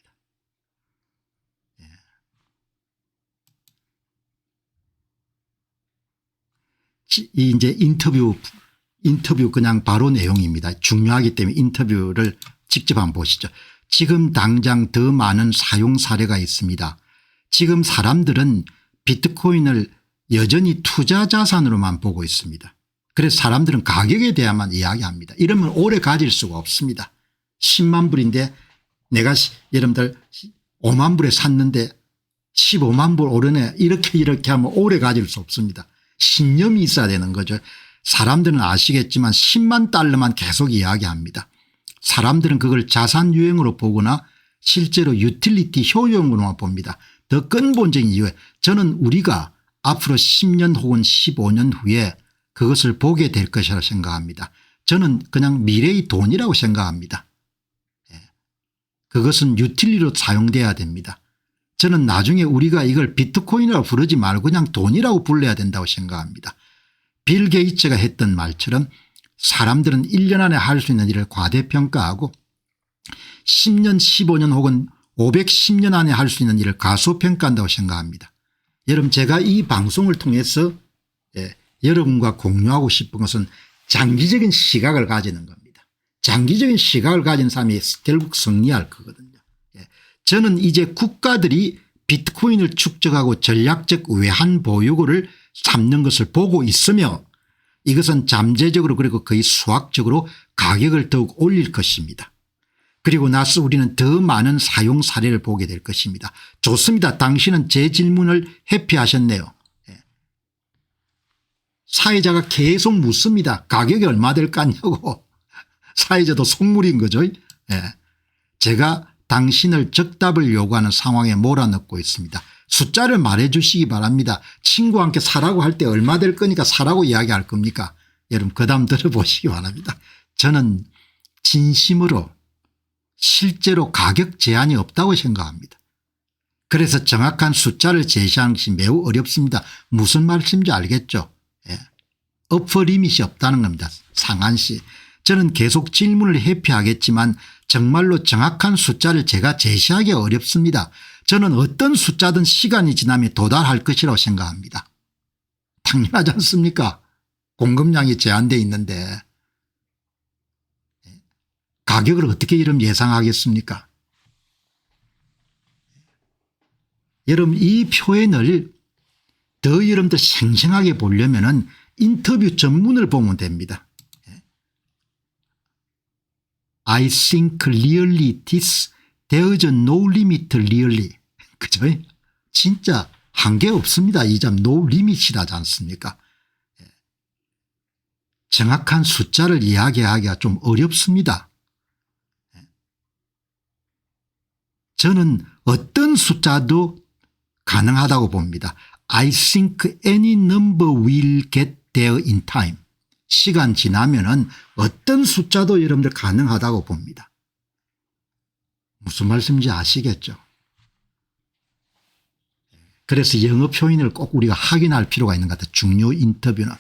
이제 인터뷰 그냥 바로 내용입니다. 중요하기 때문에 인터뷰를 직접 한번 보시죠. 지금 당장 더 많은 사용 사례가 있습니다. 지금 사람들은 비트코인을 여전히 투자 자산으로만 보고 있습니다. 그래서 사람들은 가격에 대해만 이야기합니다. 이러면 오래 가질 수가 없습니다. 10만 불인데 내가 여러분들 5만 불에 샀는데 15만 불 오르네 이렇게 하면 오래 가질 수 없습니다. 신념이 있어야 되는 거죠. 사람들은 아시겠지만 10만 달러만 계속 이야기합니다. 사람들은 그걸 자산 유형으로 보거나 실제로 유틸리티 효용으로만 봅니다. 더 근본적인 이유에 저는 우리가 앞으로 10년 혹은 15년 후에 그것을 보게 될 것이라고 생각합니다. 저는 그냥 미래의 돈이라고 생각합니다. 그것은 유틸리로 사용돼야 됩니다. 저는 나중에 우리가 이걸 비트코인이라고 부르지 말고 그냥 돈이라고 불러야 된다고 생각합니다. 빌 게이츠가 했던 말처럼 사람들은 1년 안에 할 수 있는 일을 과대평가하고 10년 15년 혹은 510년 안에 할 수 있는 일을 가소평가한다고 생각합니다. 여러분 제가 이 방송을 통해서 여러분과 공유하고 싶은 것은 장기적인 시각을 가지는 겁니다. 장기적인 시각을 가진 사람이 결국 승리할 거거든요. 저는 이제 국가들이 비트코인을 축적하고 전략적 외환 보유고를 삼는 것을 보고 있으며 이것은 잠재적으로 그리고 거의 수학적으로 가격을 더욱 올릴 것입니다. 그리고 나서 우리는 더 많은 사용 사례를 보게 될 것입니다. 좋습니다. 당신은 제 질문을 회피하셨네요. 사회자가 계속 묻습니다. 가격이 얼마 될 거냐고. 사회자도 속물인 거죠. 제가 당신을 적답을 요구하는 상황에 몰아넣고 있습니다. 숫자를 말해 주시기 바랍니다. 친구와 함께 사라고 할 때 얼마 될 거니까 사라고 이야기할 겁니까? 여러분 그다음 들어보시기 바랍니다. 저는 진심으로 실제로 가격 제한이 없다고 생각합니다. 그래서 정확한 숫자를 제시하는 것이 매우 어렵습니다. 무슨 말씀인지 알겠죠? 어퍼 리밋이 없다는 겁니다. 상한시. 저는 계속 질문을 회피하겠지만 정말로 정확한 숫자를 제가 제시하기 어렵습니다. 저는 어떤 숫자든 시간이 지나면 도달할 것이라고 생각합니다. 당연하지 않습니까? 공급량이 제한되어 있는데 가격을 어떻게 이름 예상하겠습니까? 여러분 이 표현을 더 여러분들 생생하게 보려면 인터뷰 전문을 보면 됩니다. I think really this there's no limit really. 그죠? 진짜 한계 없습니다. 이 점 no limit이라지 않습니까? 정확한 숫자를 이야기하기가 좀 어렵습니다. 저는 어떤 숫자도 가능하다고 봅니다. I think any number will get there in time. 시간 지나면은 어떤 숫자도 여러분들 가능하다고 봅니다. 무슨 말씀인지 아시겠죠? 그래서 영어 표현을 꼭 우리가 확인할 필요가 있는 것 같아요. 중요 인터뷰는.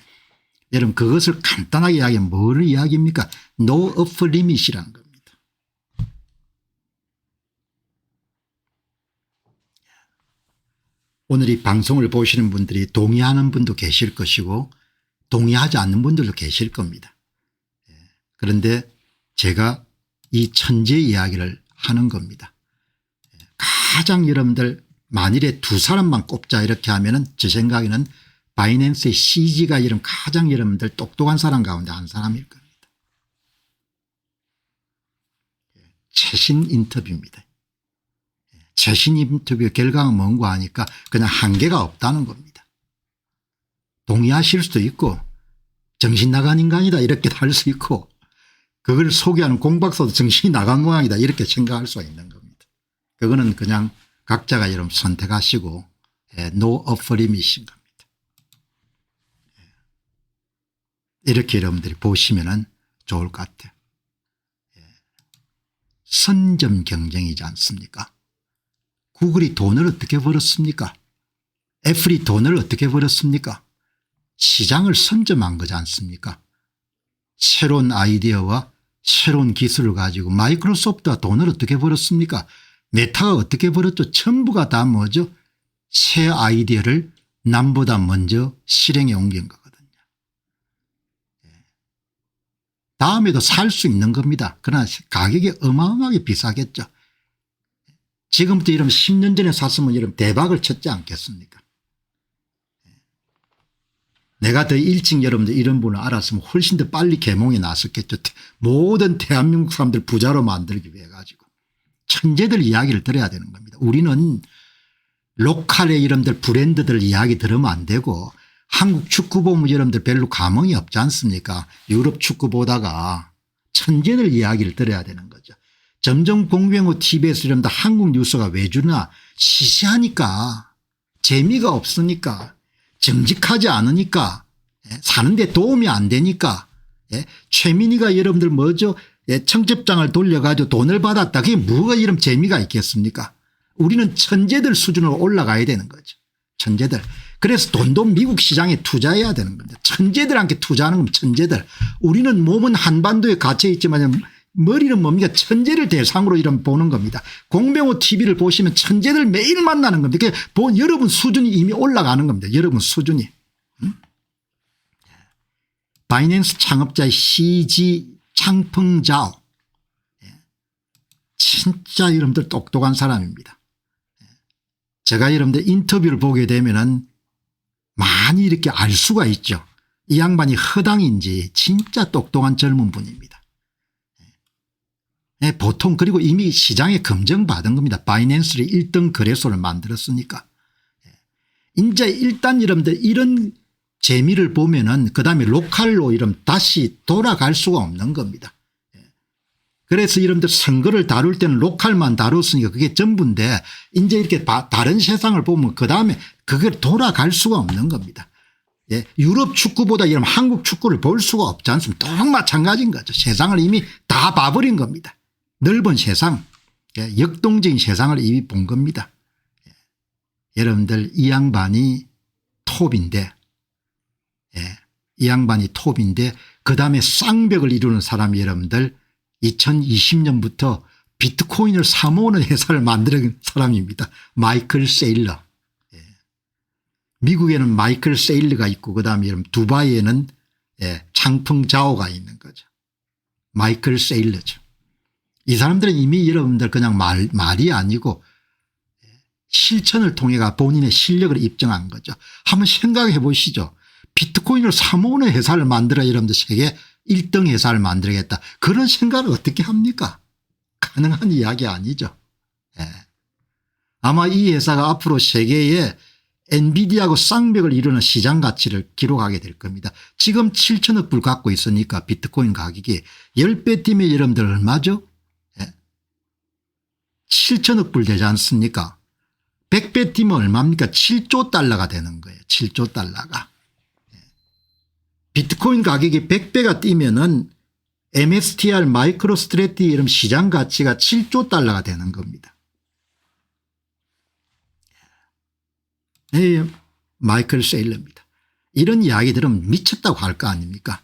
여러분 그것을 간단하게 이야기하면 뭘 이야기입니까? No upper limit이라는 겁니다. 오늘 이 방송을 보시는 분들이 동의하는 분도 계실 것이고 동의하지 않는 분들도 계실 겁니다. 그런데 제가 이 천재 이야기를 하는 겁니다. 가장 여러분들 만일에 두 사람만 꼽자 이렇게 하면은 제 생각에는 바이낸스의 CG가 이런 가장 여러분들 똑똑한 사람 가운데 한 사람일 겁니다. 최신 인터뷰입니다. 최신 인터뷰 결과가 뭔가 하니까 그냥 한계가 없다는 겁니다. 동의하실 수도 있고 정신 나간 인간이다 이렇게 할 수 있고 그걸 소개하는 공박사도 정신이 나간 모양이다 이렇게 생각할 수가 있는 겁니다. 그거는 그냥 각자가 여러분 선택하시고 no upper limit인 겁니다. 이렇게 여러분들이 보시면 좋을 것 같아요. 선점 경쟁이지 않습니까? 구글이 돈을 어떻게 벌었습니까? 애플이 돈을 어떻게 벌었습니까? 시장을 선점한 거지 않습니까? 새로운 아이디어와 새로운 기술을 가지고 마이크로소프트가 돈을 어떻게 벌었습니까? 메타가 어떻게 벌었죠? 전부가 다 뭐죠? 새 아이디어를 남보다 먼저 실행에 옮긴 거거든요. 다음에도 살 수 있는 겁니다. 그러나 가격이 어마어마하게 비싸겠죠. 지금부터 이러면 10년 전에 샀으면 이러면 대박을 쳤지 않겠습니까? 내가 더 일찍 여러분들 이런 분을 알았으면 훨씬 더 빨리 계몽에 나섰겠죠. 모든 대한민국 사람들 부자로 만들기 위해 가지고. 천재들 이야기를 들어야 되는 겁니다. 우리는 로컬의 여러분들 브랜드들 이야기 들으면 안 되고 한국 축구 보면 여러분들 별로 감흥이 없지 않습니까? 유럽 축구 보다가 천재들 이야기를 들어야 되는 거죠. 점점 공병호 TV에서 여러분들 한국 뉴스가 왜 주나? 시시하니까, 재미가 없으니까, 정직하지 않으니까, 사는데 도움이 안 되니까. 최민희가 여러분들 뭐죠? 청첩장을 돌려가지고 돈을 받았다. 그게 뭐가 이런 재미가 있겠습니까? 우리는 천재들 수준으로 올라가야 되는 거죠. 천재들. 그래서 돈도 미국 시장에 투자해야 되는 겁니다. 천재들한테 투자하는 건 천재들. 우리는 몸은 한반도에 갇혀 있지만 머리는 뭡니까? 천재를 대상으로 이런 보는 겁니다. 공병호 TV를 보시면 천재들 매일 만나는 겁니다. 여러분 수준이 이미 올라가는 겁니다. 여러분 수준이. 바이낸스 창업자의 CG 창펑자오. 진짜 여러분들 똑똑한 사람입니다. 제가 여러분들 인터뷰를 보게 되면은 많이 이렇게 알 수가 있죠. 이 양반이 허당인지 진짜 똑똑한 젊은 분입니다. 보통 그리고 이미 시장에 검증받은 겁니다. 바이낸스를 1등 거래소를 만들었으니까. 이제 일단 여러분들 이런 재미를 보면은 그다음에 로컬로 이런 다시 돌아갈 수가 없는 겁니다. 그래서 여러분들 선거를 다룰 때는 로컬만 다뤘으니까 그게 전부인데 이제 이렇게 다른 세상을 보면 그다음에 그걸 돌아갈 수가 없는 겁니다. 유럽 축구보다 이런 한국 축구를 볼 수가 없지 않습니까? 또 마찬가지인 거죠. 세상을 이미 다 봐버린 겁니다. 넓은 세상, 역동적인 세상을 이미 본 겁니다. 여러분들 이 양반이 톱인데, 이 양반이 톱인데 그다음에 쌍벽을 이루는 사람이 여러분들 2020년부터 비트코인을 사모으는 회사를 만드는 사람입니다. 마이클 세일러. 미국에는 마이클 세일러가 있고 그다음에 여러분 두바이에는 창펑자오가 있는 거죠. 마이클 세일러죠. 이 사람들은 이미 여러분들 그냥 말이 아니고 실천을 통해 본인의 실력을 입증한 거죠. 한번 생각해 보시죠. 비트코인을 사모으는 회사를 만들어 여러분들 세계 1등 회사를 만들겠다. 그런 생각을 어떻게 합니까? 가능한 이야기 아니죠. 아마 이 회사가 앞으로 세계에 엔비디아하고 쌍벽을 이루는 시장 가치를 기록하게 될 겁니다. 지금 7천억 불 갖고 있으니까 비트코인 가격이 10배 뛰면 여러분들 얼마죠? 7천억 불 되지 않습니까? 100배 뛰면 얼마입니까? 7조 달러가 되는 거예요. 7조 달러가. 비트코인 가격이 100배가 뛰면은 MSTR 마이크로 스트래티 이런 시장 가치가 7조 달러가 되는 겁니다. 마이클 세일러입니다. 이런 이야기 들으면 미쳤다고 할 거 아닙니까?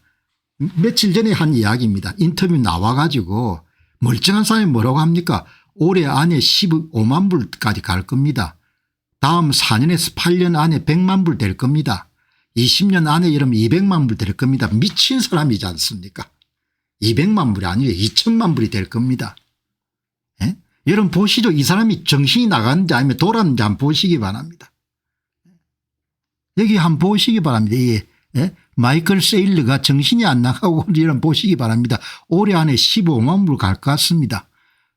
며칠 전에 한 이야기입니다. 인터뷰 나와가지고 멀쩡한 사람이 뭐라고 합니까? 올해 안에 15만 불까지 갈 겁니다. 다음 4년에서 8년 안에 100만 불 될 겁니다. 20년 안에 이러면 200만 불 될 겁니다. 미친 사람이지 않습니까? 200만 불이 아니에요. 2천만 불이 될 겁니다. 여러분 보시죠. 이 사람이 정신이 나갔는지 아니면 돌았는지 한번 보시기 바랍니다. 여기 한번 보시기 바랍니다. 마이클 세일러가 정신이 안 나가고 이런 보시기 바랍니다. 올해 안에 15만 불 갈 것 같습니다.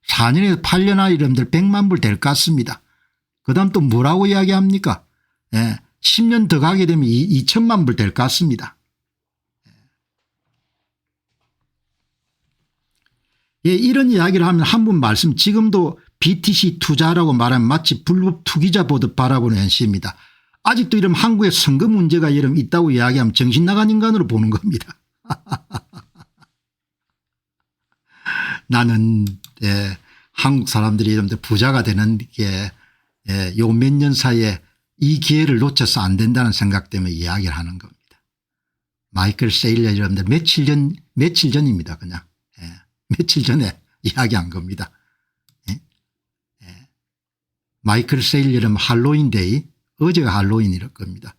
4년에서 8년 안에 여러분들 100만 불 될 것 같습니다. 그 다음 또 뭐라고 이야기합니까? 10년 더 가게 되면 2천만 불 될 것 같습니다. 이런 이야기를 하면 한 분 말씀 지금도 BTC 투자라고 말하면 마치 불법 투기자 보듯 바라보는 현실입니다. 아직도 이런 한국에 선거 문제가 이런 있다고 이야기하면 정신 나간 인간으로 보는 겁니다. 나는 한국 사람들이 좀 더 부자가 되는 게 요 몇 년 사이에 이 기회를 놓쳐서 안 된다는 생각 때문에 이야기를 하는 겁니다. 마이클 세일러 여러분들 며칠 전입니다. 그냥. 예. 며칠 전에 이야기한 겁니다. 예. 예. 마이클 세일러 여러분 할로윈데이 어제가 할로윈일 겁니다.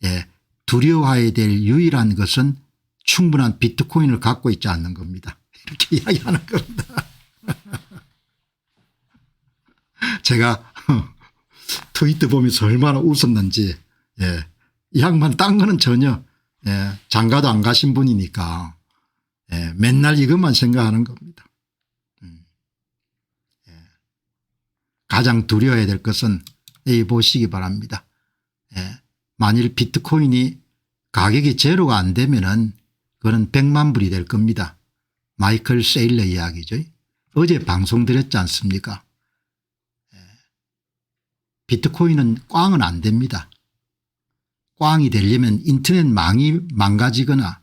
예. 두려워해야 될 유일한 것은 충분한 비트코인을 갖고 있지 않는 겁니다. 이렇게 이야기하는 겁니다. 제가 트위터 보면서 얼마나 웃었는지. 예. 이 양반 딴 거는 전혀 예. 장가도 안 가신 분이니까 예. 맨날 이것만 생각하는 겁니다. 예. 가장 두려워해야 될 것은 이 보시기 바랍니다. 예. 만일 비트코인이 가격이 제로가 안 되면은 그거는 100만 불이 될 겁니다. 마이클 세일러 이야기죠. 어제 방송드렸지 않습니까? 비트코인은 꽝은 안 됩니다. 꽝이 되려면 인터넷망이 망가지거나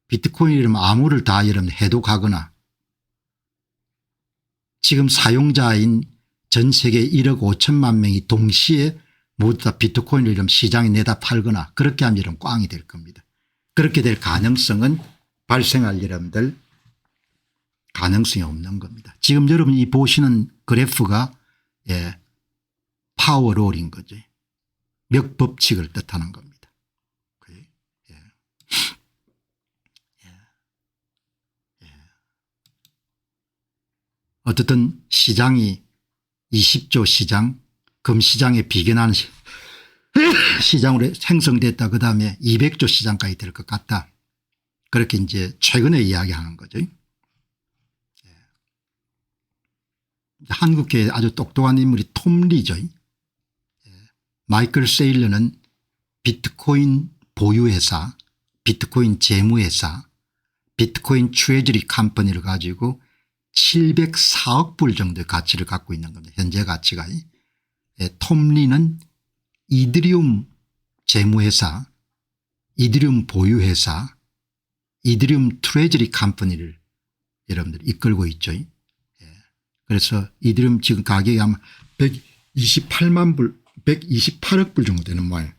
비트코인이라면 암호를 다 여러분 해독하거나 지금 사용자인 전 세계 1억 5천만 명이 동시에 모두 다 비트코인을 이러면 시장에 내다 팔거나 그렇게 하면 여러분 꽝이 될 겁니다. 그렇게 될 가능성은 발생할 여러분들 가능성이 없는 겁니다. 지금 여러분이 보시는 그래프가 예, 파워롤인 거죠. 몇 법칙을 뜻하는 겁니다. 예. 예. 어떻든 시장이 20조 시장 금시장에 비견하는 시장으로 생성됐다. 그다음에 200조 시장까지 될 것 같다. 그렇게 이제 최근에 이야기하는 거죠. 한국계에 아주 똑똑한 인물이 톰 리죠. 마이클 세일러는 비트코인 보유회사, 비트코인 재무회사, 비트코인 트레저리 컴퍼니를 가지고 704억 불 정도의 가치를 갖고 있는 겁니다. 현재 가치가. 톰 리는 이더리움 재무회사, 이더리움 보유회사, 이더리움 트레저리 컴퍼니를 여러분들 이끌고 있죠. 그래서 이더리움 지금 가격이 아마 128만 불, 128억 불 정도 되는 모양.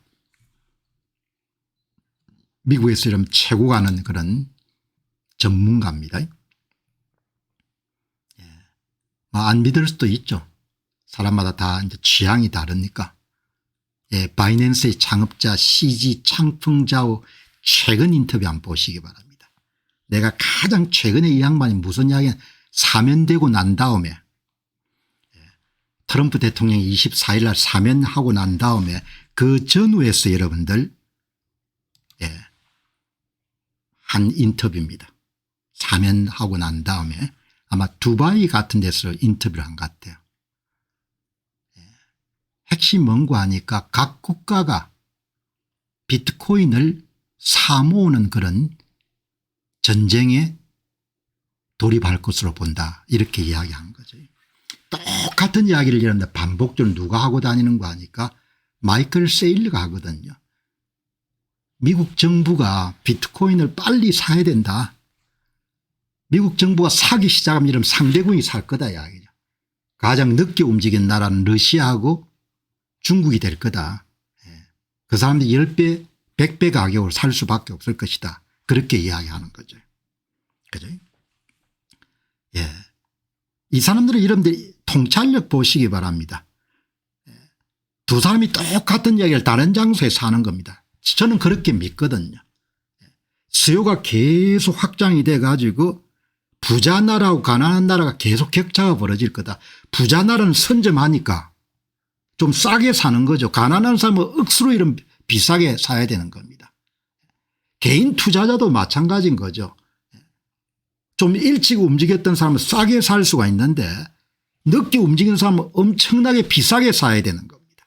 미국에서 이런 최고 가는 그런 전문가입니다. 안 믿을 수도 있죠. 사람마다 다 이제 취향이 다르니까. 예, 바이낸스의 창업자 CG 창풍자오 최근 인터뷰 한번 보시기 바랍니다. 내가 가장 최근에 이 양반이 무슨 이야기냐 사면되고 난 다음에 트럼프 대통령이 24일 날 사면하고 난 다음에 그 전후에서 여러분들 한 인터뷰입니다. 사면하고 난 다음에 아마 두바이 같은 데서 인터뷰를 한 것 같아요. 핵심 뭔가 하니까 각 국가가 비트코인을 사모으는 그런 전쟁에 돌입할 것으로 본다. 이렇게 이야기한 거죠. 똑같은 이야기를 이런데 반복적으로 누가 하고 다니는 거 하니까 마이클 세일러가 하거든요. 미국 정부가 비트코인을 빨리 사야 된다. 미국 정부가 사기 시작하면 이러면 상대국이 살 거다 이야기죠. 가장 늦게 움직인 나라는 러시아하고 중국이 될 거다. 그 사람들이 10배 100배 가격으로 살 수밖에 없을 것이다. 그렇게 이야기하는 거죠. 그죠? 예. 이 사람들은 이런데 통찰력 보시기 바랍니다. 두 사람이 똑같은 이야기를 다른 장소에서 하는 겁니다. 저는 그렇게 믿거든요. 수요가 계속 확장이 돼 가지고 부자 나라하고 가난한 나라가 계속 격차가 벌어질 거다. 부자 나라는 선점하니까 좀 싸게 사는 거죠. 가난한 사람은 억수로 이런 비싸게 사야 되는 겁니다. 개인 투자자도 마찬가지인 거죠. 좀 일찍 움직였던 사람은 싸게 살 수가 있는데 늦게 움직이는 사람은 엄청나게 비싸게 사야 되는 겁니다.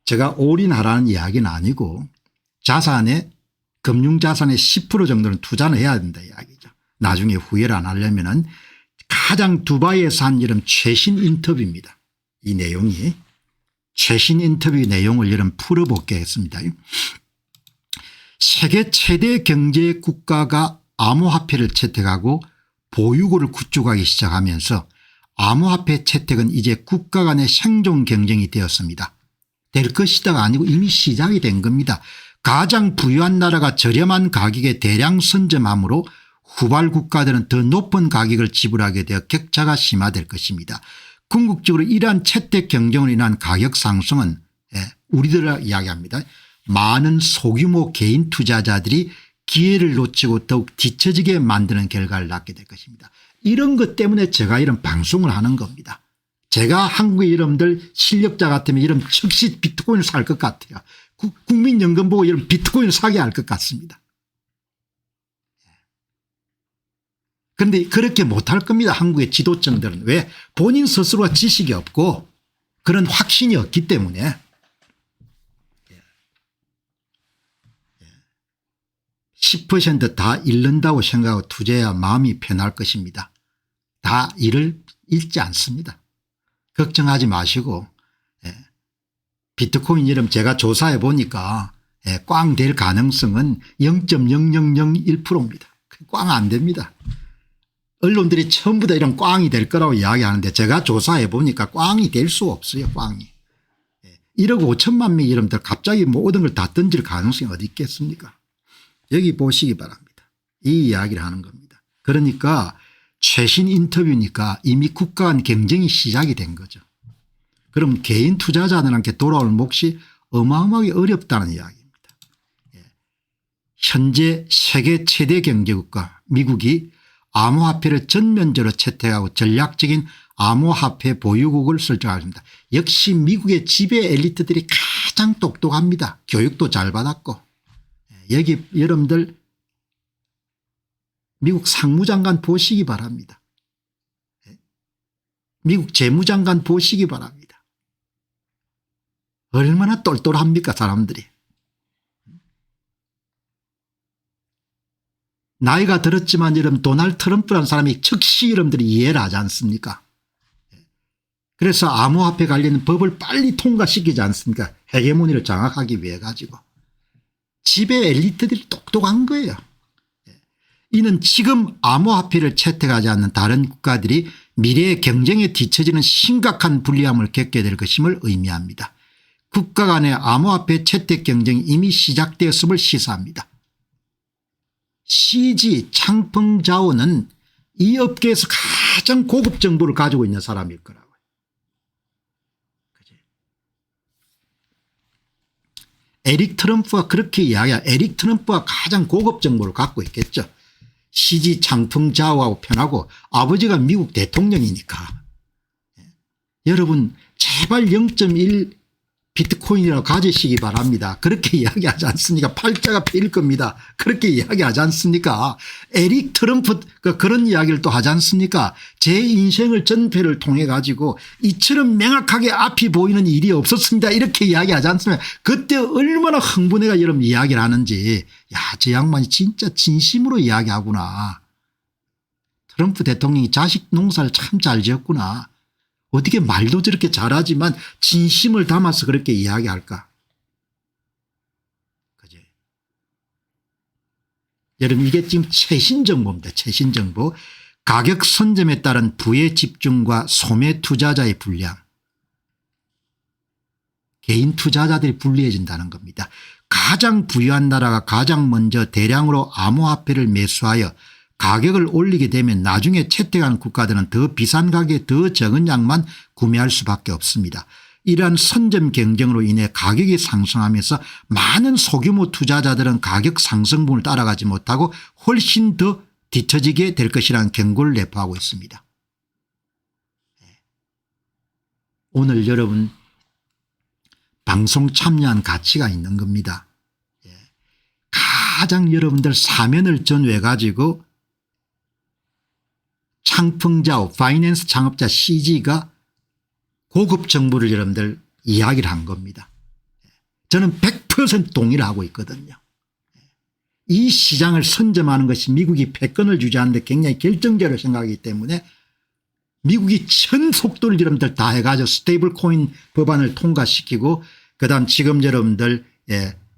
제가 올인하라는 이야기는 아니고 자산에 금융자산의 10% 정도는 투자를 해야 된다 이야기죠. 나중에 후회를 안 하려면은 가장 두바이에서 한 이런 최신 인터뷰입니다. 이 내용이 최신 인터뷰 내용을 이런 풀어보겠습니다. 세계 최대 경제 국가가 암호화폐를 채택하고 보유고를 구축하기 시작하면서 암호화폐 채택은 이제 국가 간의 생존 경쟁이 되었습니다. 될 것이다가 아니고 이미 시작이 된 겁니다. 가장 부유한 나라가 저렴한 가격에 대량 선점함으로 후발 국가들은 더 높은 가격을 지불하게 되어 격차가 심화될 것입니다. 궁극적으로 이러한 채택 경쟁으로 인한 가격 상승은 우리들 이야기합니다. 많은 소규모 개인 투자자들이 기회를 놓치고 더욱 뒤처지게 만드는 결과를 낳게 될 것입니다. 이런 것 때문에 제가 이런 방송을 하는 겁니다. 제가 한국의 여러분들 실력자 같으면 이런 즉시 비트코인을 살 것 같아요. 국민연금 보고 이런 비트코인을 사게 할 것 같습니다. 그런데 그렇게 못할 겁니다. 한국의 지도층들은. 왜? 본인 스스로가 지식이 없고 그런 확신이 없기 때문에. 10%다 잃는다고 생각하고 투자해야 마음이 편할 것입니다. 다 잃지 않습니다. 걱정하지 마시고 비트코인 이름 제가 조사해 보니까 꽝 될 가능성은 0.0001%입니다. 꽝 안 됩니다. 언론들이 전부 다 이런 꽝이 될 거라고 이야기하는데 제가 조사해 보니까 꽝이 될 수 없어요. 꽝이. 1억 5천만 명의 이름들 갑자기 모든 걸 다 던질 가능성이 어디 있겠습니까? 여기 보시기 바랍니다. 이 이야기를 하는 겁니다. 그러니까 최신 인터뷰니까 이미 국가 간 경쟁이 시작이 된 거죠. 그럼 개인 투자자들한테 돌아올 몫이 어마어마하게 어렵다는 이야기입니다. 현재 세계 최대 경제국가 미국이 암호화폐를 전면적으로 채택하고 전략적인 암호화폐 보유국을 설정하십니다. 역시 미국의 지배 엘리트들이 가장 똑똑합니다. 교육도 잘 받았고. 여기 여러분들 미국 상무장관 보시기 바랍니다. 미국 재무장관 보시기 바랍니다. 얼마나 똘똘합니까 사람들이. 나이가 들었지만 여러분 도널드 트럼프라는 사람이 즉시 여러분들이 이해를 하지 않습니까? 그래서 암호화폐 관련 법을 빨리 통과시키지 않습니까? 헤게모니를 장악하기 위해 가지고. 지배 엘리트들이 똑똑한 거예요. 이는 지금 암호화폐를 채택하지 않는 다른 국가들이 미래의 경쟁에 뒤처지는 심각한 불리함을 겪게 될 것임을 의미합니다. 국가 간의 암호화폐 채택 경쟁이 이미 시작되었음을 시사합니다. CG 창펑자오는 이 업계에서 가장 고급 정보를 가지고 있는 사람일 거라고요. 에릭 트럼프가 그렇게 이야기해요. 에릭 트럼프가 가장 고급 정보를 갖고 있겠죠. CG 창펑자오하고 편하고 아버지가 미국 대통령이니까. 여러분 제발 0.1 비트코인이라고 가지시기 바랍니다. 그렇게 이야기하지 않습니까? 팔자가 패일 겁니다. 그렇게 이야기하지 않습니까? 에릭 트럼프 그런 이야기를 또 하지 않습니까? 제 인생을 전폐를 통해 가지고 이처럼 명확하게 앞이 보이는 일이 없었습니다. 이렇게 이야기하지 않습니까? 그때 얼마나 흥분해가 여러분 이야기를 하는지. 야, 저 양반이 진짜 진심으로 이야기하구나. 트럼프 대통령이 자식 농사를 참 잘 지었구나. 어떻게 말도 저렇게 잘하지만 진심을 담아서 그렇게 이야기할까. 그죠? 여러분 이게 지금 최신 정보입니다. 최신 정보. 가격 선점에 따른 부의 집중과 소매 투자자의 불량. 개인 투자자들이 불리해진다는 겁니다. 가장 부유한 나라가 가장 먼저 대량으로 암호화폐를 매수하여 가격을 올리게 되면 나중에 채택한 국가들은 더 비싼 가격에 더 적은 양만 구매할 수밖에 없습니다. 이러한 선점 경쟁으로 인해 가격이 상승하면서 많은 소규모 투자자들은 가격 상승분을 따라가지 못하고 훨씬 더 뒤처지게 될 것이라는 경고를 내포하고 있습니다. 오늘 여러분 방송 참여한 가치가 있는 겁니다. 가장 여러분들 사면을 전후해 가지고 창펑자오 파이낸스 창업자 CG가 고급 정보를 여러분들 이야기를 한 겁니다. 저는 100% 동의를 하고 있거든요. 이 시장을 선점하는 것이 미국이 패권을 유지하는 데 굉장히 결정적으로 생각하기 때문에 미국이 전 속도를 여러분들 다 해가지고 스테이블 코인 법안을 통과시키고 그다음 지금 여러분들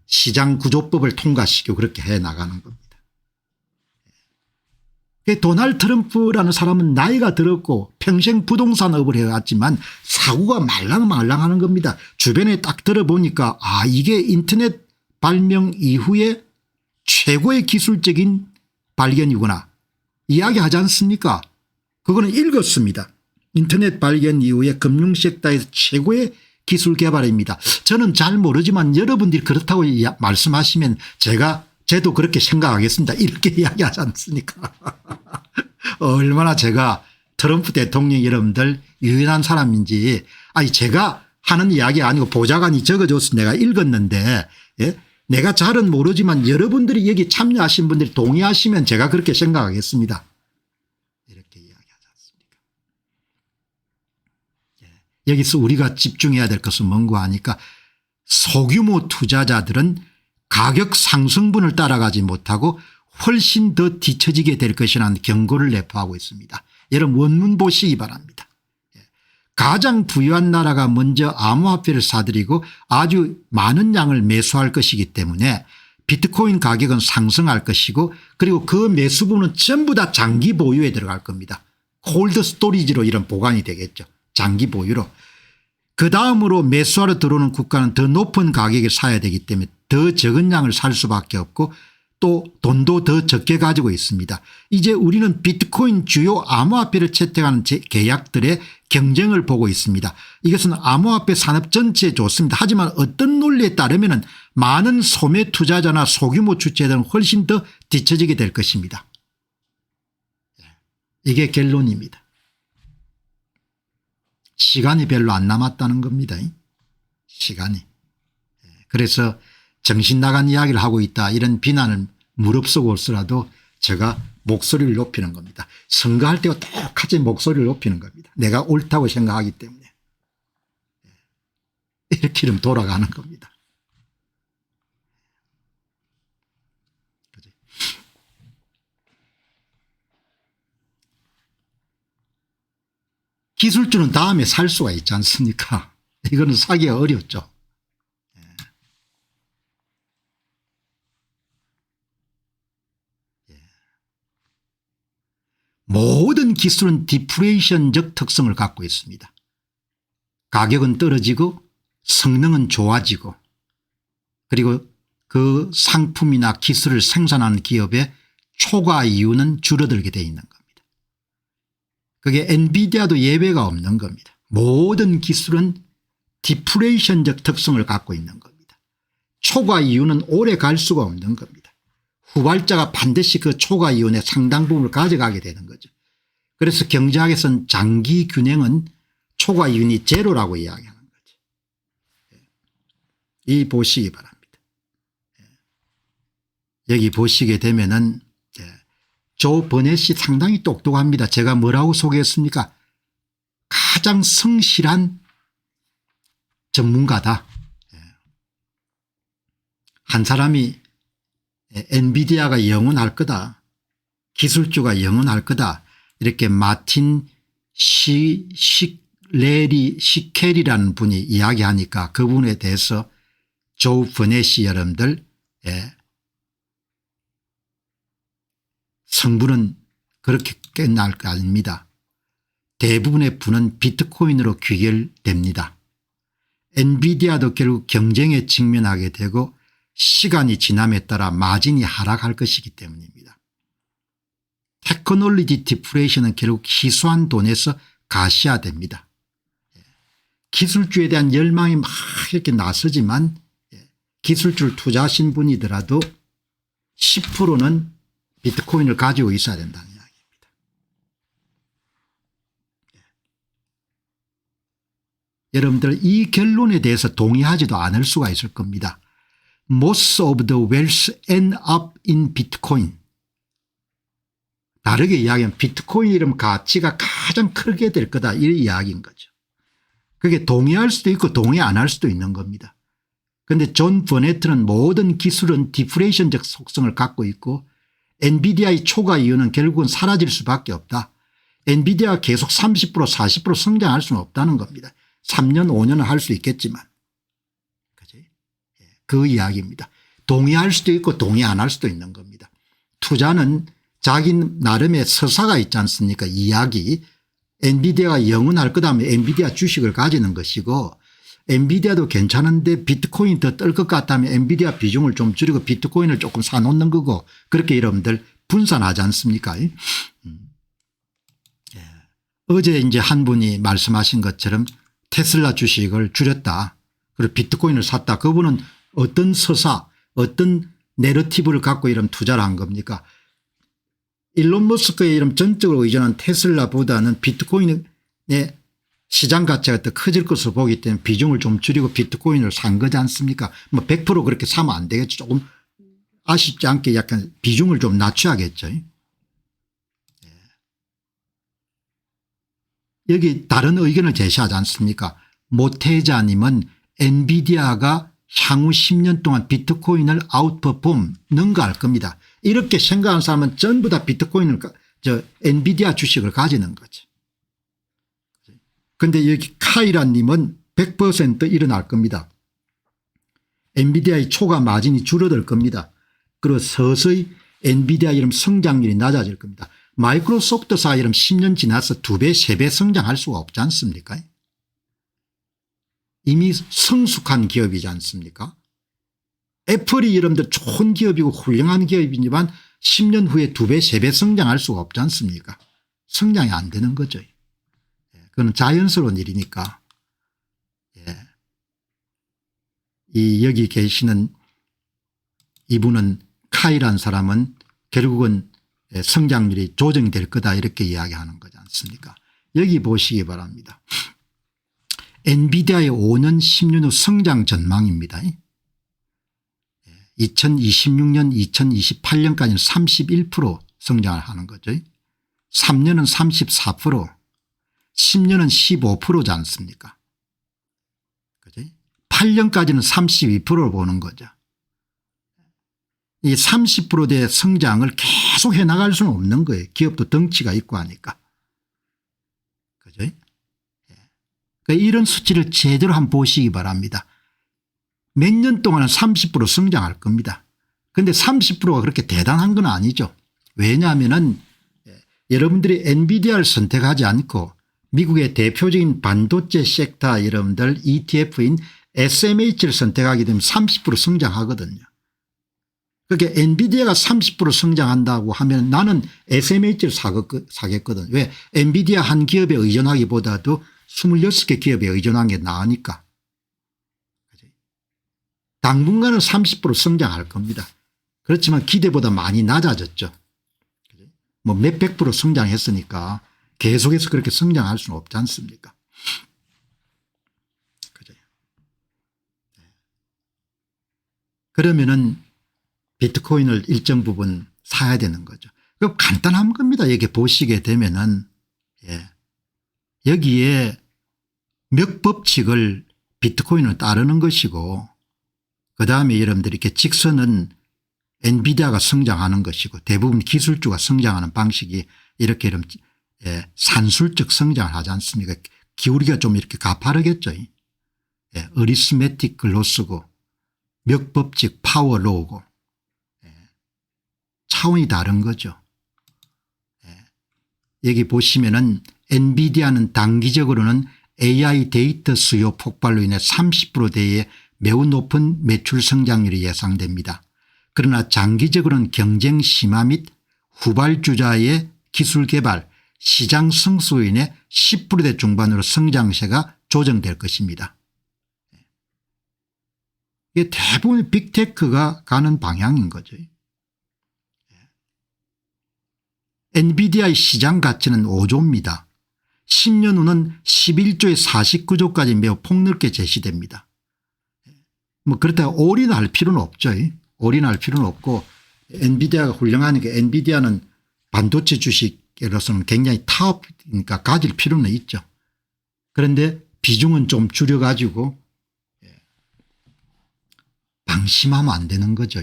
시장 구조법을 통과시키고 그렇게 해 나가는 겁니다. 도널드 트럼프라는 사람은 나이가 들었고 평생 부동산업을 해왔지만 사고가 말랑말랑하는 겁니다. 주변에 딱 들어보니까 아 이게 인터넷 발명 이후에 최고의 기술적인 발견이구나 이야기하지 않습니까? 그거는 읽었습니다. 인터넷 발견 이후에 금융섹터에서 최고의 기술 개발입니다. 저는 잘 모르지만 여러분들이 그렇다고 말씀하시면 저도 그렇게 생각하겠습니다. 이렇게 이야기하지 않습니까? 얼마나 제가 트럼프 대통령 여러분들 유연한 사람인지 아니 제가 하는 이야기가 아니고 보좌관이 적어줘서 내가 읽었는데 예? 내가 잘은 모르지만 여러분들이 여기 참여하신 분들이 동의하시면 제가 그렇게 생각하겠습니다. 이렇게 이야기하지 않습니까? 예. 여기서 우리가 집중해야 될 것은 뭔가 하니까 소규모 투자자들은 가격 상승분을 따라가지 못하고 훨씬 더 뒤처지게 될 것이라는 경고를 내포하고 있습니다. 여러분 원문 보시기 바랍니다. 가장 부유한 나라가 먼저 암호화폐를 사들이고 아주 많은 양을 매수할 것이기 때문에 비트코인 가격은 상승할 것이고 그리고 그 매수분은 전부 다 장기 보유에 들어갈 겁니다. 콜드 스토리지로 이런 보관이 되겠죠. 장기 보유로. 그다음으로 매수하러 들어오는 국가는 더 높은 가격에 사야 되기 때문에 더 적은 양을 살 수밖에 없고 또 돈도 더 적게 가지고 있습니다. 이제 우리는 비트코인 주요 암호화폐를 채택하는 계약들의 경쟁을 보고 있습니다. 이것은 암호화폐 산업 전체에 좋습니다. 하지만 어떤 논리에 따르면 많은 소매 투자자나 소규모 주체들은 훨씬 더 뒤처지게 될 것입니다. 이게 결론입니다. 시간이 별로 안 남았다는 겁니다. 시간이. 그래서 정신 나간 이야기를 하고 있다 이런 비난을 무릅쓰고 올수라도 제가 목소리를 높이는 겁니다. 선거할 때와 똑같이 목소리를 높이는 겁니다. 내가 옳다고 생각하기 때문에. 이렇게 이러면 돌아가는 겁니다. 기술주는 다음에 살 수가 있지 않습니까? 이거는 사기가 어렵죠. 모든 기술은 디프레이션적 특성을 갖고 있습니다. 가격은 떨어지고 성능은 좋아지고 그리고 그 상품이나 기술을 생산하는 기업의 초과 이윤은 줄어들게 돼 있는 겁니다. 그게 엔비디아도 예외가 없는 겁니다. 모든 기술은 디프레이션적 특성을 갖고 있는 겁니다. 초과 이윤은 오래 갈 수가 없는 겁니다. 후발자가 반드시 그 초과 이윤의 상당 부분을 가져가게 되는 거죠. 그래서 경제학에서는 장기 균형은 초과 이윤이 제로라고 이야기하는 거죠. 이 보시기 바랍니다. 여기 보시게 되면은 조 버넷이 상당히 똑똑합니다. 제가 뭐라고 소개했습니까? 가장 성실한 전문가다. 한 사람이 엔비디아가 영원할 거다. 기술주가 영원할 거다. 이렇게 마틴 시켈이라는 분이 이야기하니까 그분에 대해서 조 버넷이 여러분들 성분은 그렇게 끝날 거 아닙니다. 대부분의 분은 비트코인으로 귀결됩니다. 엔비디아도 결국 경쟁에 직면하게 되고 시간이 지남에 따라 마진이 하락할 것이기 때문입니다. 테크놀로지 디프레이션은 결국 희소한 돈에서 가시화됩니다. 기술주에 대한 열망이 막 이렇게 나서지만 기술주를 투자하신 분이더라도 10%는 비트코인을 가지고 있어야 된다는 이야기입니다. 여러분들 이 결론에 대해서 동의하지도 않을 수가 있을 겁니다. Most of the wealth end up in Bitcoin. 다르게 이야기하면 비트코인 이름 가치가 가장 크게 될 거다 이 이야기인 거죠. 그게 동의할 수도 있고 동의 안 할 수도 있는 겁니다. 그런데 존 버네트는 모든 기술은 디프레이션적 속성을 갖고 있고 엔비디아의 초과 이윤은 결국은 사라질 수밖에 없다. 엔비디아가 계속 30% 40% 성장할 수는 없다는 겁니다. 3년 5년은 할 수 있겠지만. 그 이야기입니다. 동의할 수도 있고 동의 안 할 수도 있는 겁니다. 투자는 자기 나름의 서사가 있지 않습니까? 이야기. 엔비디아가 영원할 거다 하면 엔비디아 주식을 가지는 것이고 엔비디아도 괜찮은데 비트코인이 더 뜰 것 같다면 엔비디아 비중을 좀 줄이고 비트코인을 조금 사놓는 거고 그렇게 여러분들 분산하지 않습니까? 예. 어제 이제 한 분이 말씀하신 것처럼 테슬라 주식을 줄였다. 그리고 비트코인을 샀다. 그분은 어떤 서사 어떤 내러티브를 갖고 이런 투자를 한 겁니까? 일론 머스크의 이런 전적으로 의존한 테슬라보다는 비트코인의 시장 가치가 더 커질 것으로 보기 때문에 비중을 좀 줄이고 비트코인을 산 거지 않습니까? 뭐 100% 그렇게 사면 안 되겠죠. 조금 아쉽지 않게 약간 비중을 좀 낮춰야겠죠. 여기 다른 의견을 제시하지 않습니까? 모태자님은 엔비디아가 향후 10년 동안 비트코인을 아웃퍼폼 능가할 겁니다. 이렇게 생각하는 사람은 전부 다 비트코인을 엔비디아 주식을 가지는 거죠. 그런데 여기 카이라님은 100% 일어날 겁니다. 엔비디아의 초과 마진이 줄어들 겁니다. 그리고 서서히 엔비디아 이름 성장률이 낮아질 겁니다. 마이크로소프트사 이름 10년 지나서 2배 3배 성장할 수가 없지 않습니까? 이미 성숙한 기업이지 않습니까? 애플이 여러분들 좋은 기업이고 훌륭한 기업이지만 10년 후에 2배 3배 성장할 수가 없지 않습니까? 성장이 안 되는 거죠. 그건 자연스러운 일이니까. 여기 계시는 이분은 카이란 사람은 결국은 성장률이 조정될 거다 이렇게 이야기하는 거지 않습니까? 여기 보시기 바랍니다. 엔비디아의 5년 10년 후 성장 전망입니다. 2026년 2028년까지는 31% 성장을 하는 거죠. 3년은 34% 10년은 15%지 않습니까? 그죠? 8년까지는 32%를 보는 거죠. 이 30%대의 성장을 계속 해나갈 수는 없는 거예요. 기업도 덩치가 있고 하니까. 그죠? 그러니까 이런 수치를 제대로 한번 보시기 바랍니다. 몇 년 동안은 30% 성장할 겁니다. 그런데 30%가 그렇게 대단한 건 아니죠. 왜냐하면은 여러분들이 엔비디아를 선택하지 않고 미국의 대표적인 반도체 섹터 여러분들 ETF인 SMH를 선택하게 되면 30% 성장하거든요. 그러니까 엔비디아가 30% 성장한다고 하면 나는 SMH를 사겠거든. 왜? 엔비디아 한 기업에 의존하기보다도 26개 기업에 의존한 게 나으니까. 당분간은 30% 성장할 겁니다. 그렇지만 기대보다 많이 낮아졌죠. 뭐 몇백 프로 성장했으니까 계속해서 그렇게 성장할 수는 없지 않습니까? 그러면은 비트코인을 일정 부분 사야 되는 거죠. 그럼 간단한 겁니다. 여기 보시게 되면은 여기에 몇 법칙을 비트코인을 따르는 것이고 그다음에 여러분들이 이렇게 직선은 엔비디아가 성장하는 것이고 대부분 기술주가 성장하는 방식이 이렇게 산술적 성장을 하지 않습니까? 기울기가 좀 이렇게 가파르겠죠. 어리스메틱 글로스고 멱법칙 파워로우고 차원이 다른 거죠. 여기 보시면은 엔비디아는 단기적으로는 AI 데이터 수요 폭발로 인해 30%대의 매우 높은 매출 성장률이 예상됩니다. 그러나 장기적으로는 경쟁 심화 및 후발주자의 기술 개발 시장 성수로 인해 10%대 중반으로 성장세가 조정될 것입니다. 이게 대부분 빅테크가 가는 방향인 거죠. 엔비디아의 시장 가치는 5조입니다. 10년 후는 11조에 49조까지 매우 폭넓게 제시됩니다. 뭐 그렇다고 올인할 필요는 없죠. 올인할 필요는 없고 엔비디아가 훌륭하니까 엔비디아는 반도체 주식으로서는 굉장히 탑이니까 가질 필요는 있죠. 그런데 비중은 좀 줄여가지고 방심하면 안 되는 거죠.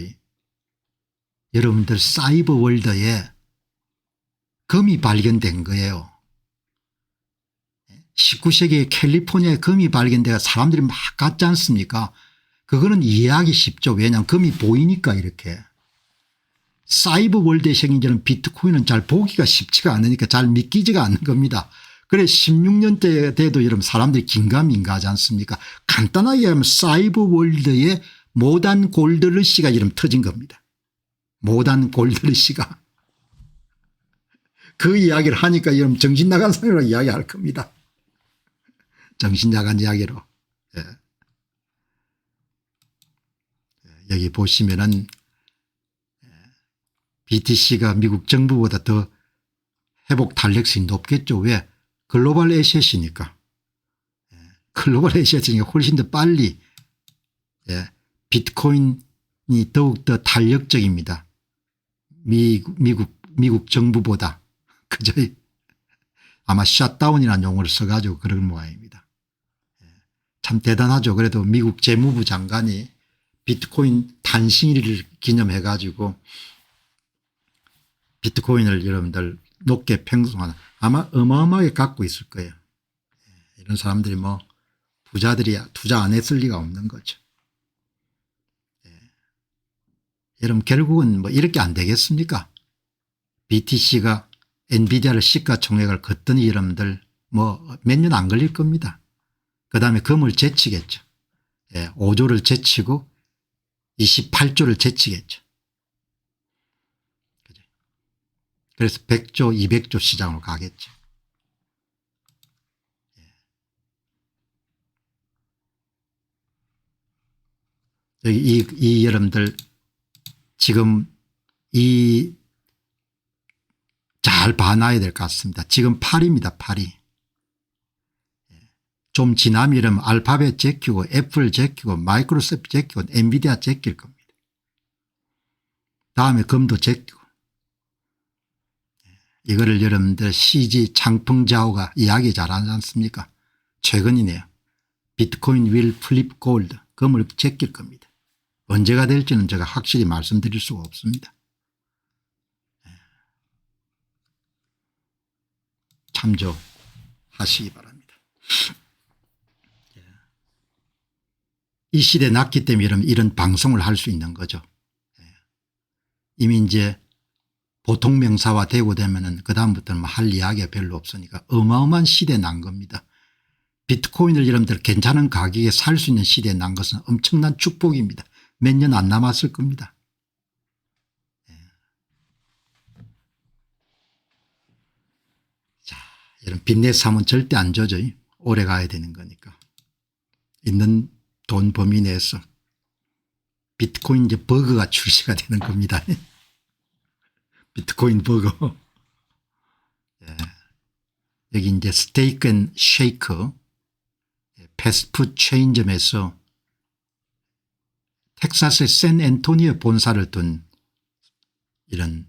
여러분들 사이버 월드에 금이 발견된 거예요. 19세기에 캘리포니아에 금이 발견돼서 사람들이 막 갔지 않습니까? 그거는 이해하기 쉽죠. 왜냐하면 금이 보이니까 이렇게. 사이버 월드의 생긴 저는 비트코인은 잘 보기가 쉽지가 않으니까 잘 믿기지가 않는 겁니다. 그래 16년째 돼도 여러분 사람들이 긴가민가하지 않습니까? 간단하게 하면 사이버 월드의 모단 골드러시가 이름 터진 겁니다. 모단 골드러시가. 그 이야기를 하니까 여러분 정신 나간 사람으로 이야기할 겁니다. 정신 나간 이야기로. 예. 여기 보시면은 BTC가 미국 정부보다 더 회복 탄력성이 높겠죠. 왜? 글로벌 애셋이니까. 글로벌 애셋이니까 훨씬 더 빨리 비트코인이 더욱더 탄력적입니다. 미국 정부보다. 그저 아마 셧다운이라는 용어를 써가지고 그런 모양입니다. 참 대단하죠. 그래도 미국 재무부 장관이 비트코인 탄신일을 기념해 가지고 비트코인을 여러분들 높게 평송하는 아마 어마어마하게 갖고 있을 거예요. 이런 사람들이 뭐 부자들이 투자 안 했을 리가 없는 거죠. 여러분 결국은 뭐 이렇게 안 되겠습니까? BTC가 엔비디아를 시가총액을 걷더니 여러분들 뭐 몇 년 안 걸릴 겁니다. 그다음에 금을 제치겠죠. 5조를 제치고 28조를 제치겠죠. 그래서 100조 200조 시장으로 가겠죠. 여기 이 여러분들 지금 잘 봐놔야 될 것 같습니다. 지금 8입니다. 8이. 좀 지나면 이러면 알파벳 제끼고 애플 제끼고 마이크로소프트 제끼고 엔비디아 제낄 겁니다. 다음에 금도 제끼고. 이거를 여러분들 CG 장펑자오가 이야기 잘하지 않습니까? 최근이네요. 비트코인 will flip gold. 금을 제낄 겁니다. 언제가 될지는 제가 확실히 말씀드릴 수가 없습니다. 참조하시기 바랍니다. 이 시대에 났기 때문에 이런 방송을 할 수 있는 거죠. 이미 이제 보통 명사화 되고 되면은 그다음부터는 뭐 할 이야기가 별로 없으니까 어마어마한 시대에 난 겁니다. 비트코인을 여러분들 괜찮은 가격에 살 수 있는 시대에 난 것은 엄청난 축복입니다. 몇 년 안 남았을 겁니다. 자, 여러분 빚내 사면 절대 안 줘죠. 오래 가야 되는 거니까. 있는 돈 범위 내에서 비트코인 이제 버거가 출시가 되는 겁니다. 비트코인 버거. 여기 이제 스테이크 앤 쉐이크 패스트푸드 체인점에서 텍사스의 샌앤토니오 본사를 둔 이런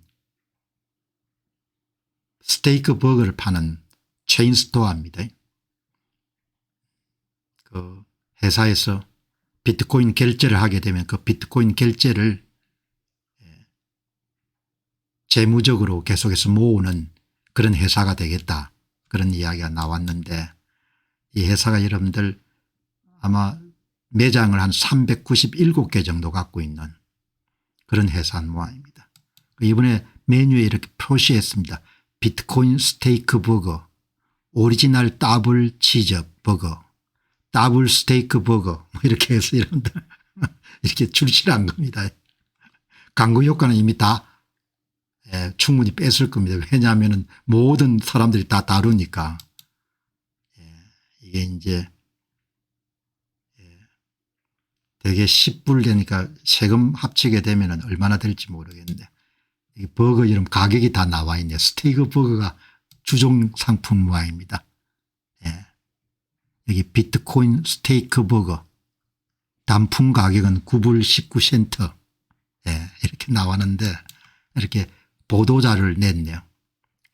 스테이크 버거를 파는 체인 스토어입니다. 그 회사에서 비트코인 결제를 하게 되면 그 비트코인 결제를 재무적으로 계속해서 모으는 그런 회사가 되겠다. 그런 이야기가 나왔는데 이 회사가 여러분들 아마 매장을 한 397개 정도 갖고 있는 그런 회사인 모양입니다. 이번에 메뉴에 이렇게 표시했습니다. 비트코인 스테이크 버거, 오리지널 더블 치즈 버거, 더블 스테이크 버거 뭐 이렇게 해서 여러분들 이렇게 출시를 한 겁니다. 광고 효과는 이미 다 충분히 뺐을 겁니다. 왜냐하면 모든 사람들이 다 다루니까. 이게 이제 대개 10불 되니까 세금 합치게 되면 얼마나 될지 모르겠는데 이 버거 이름 가격이 다 나와 있네요. 스테이크 버거가 주종 상품 모양입니다. 여기 비트코인 스테이크 버거 단품 가격은 9불 19센트 이렇게 나왔는데 이렇게 보도자를 냈네요.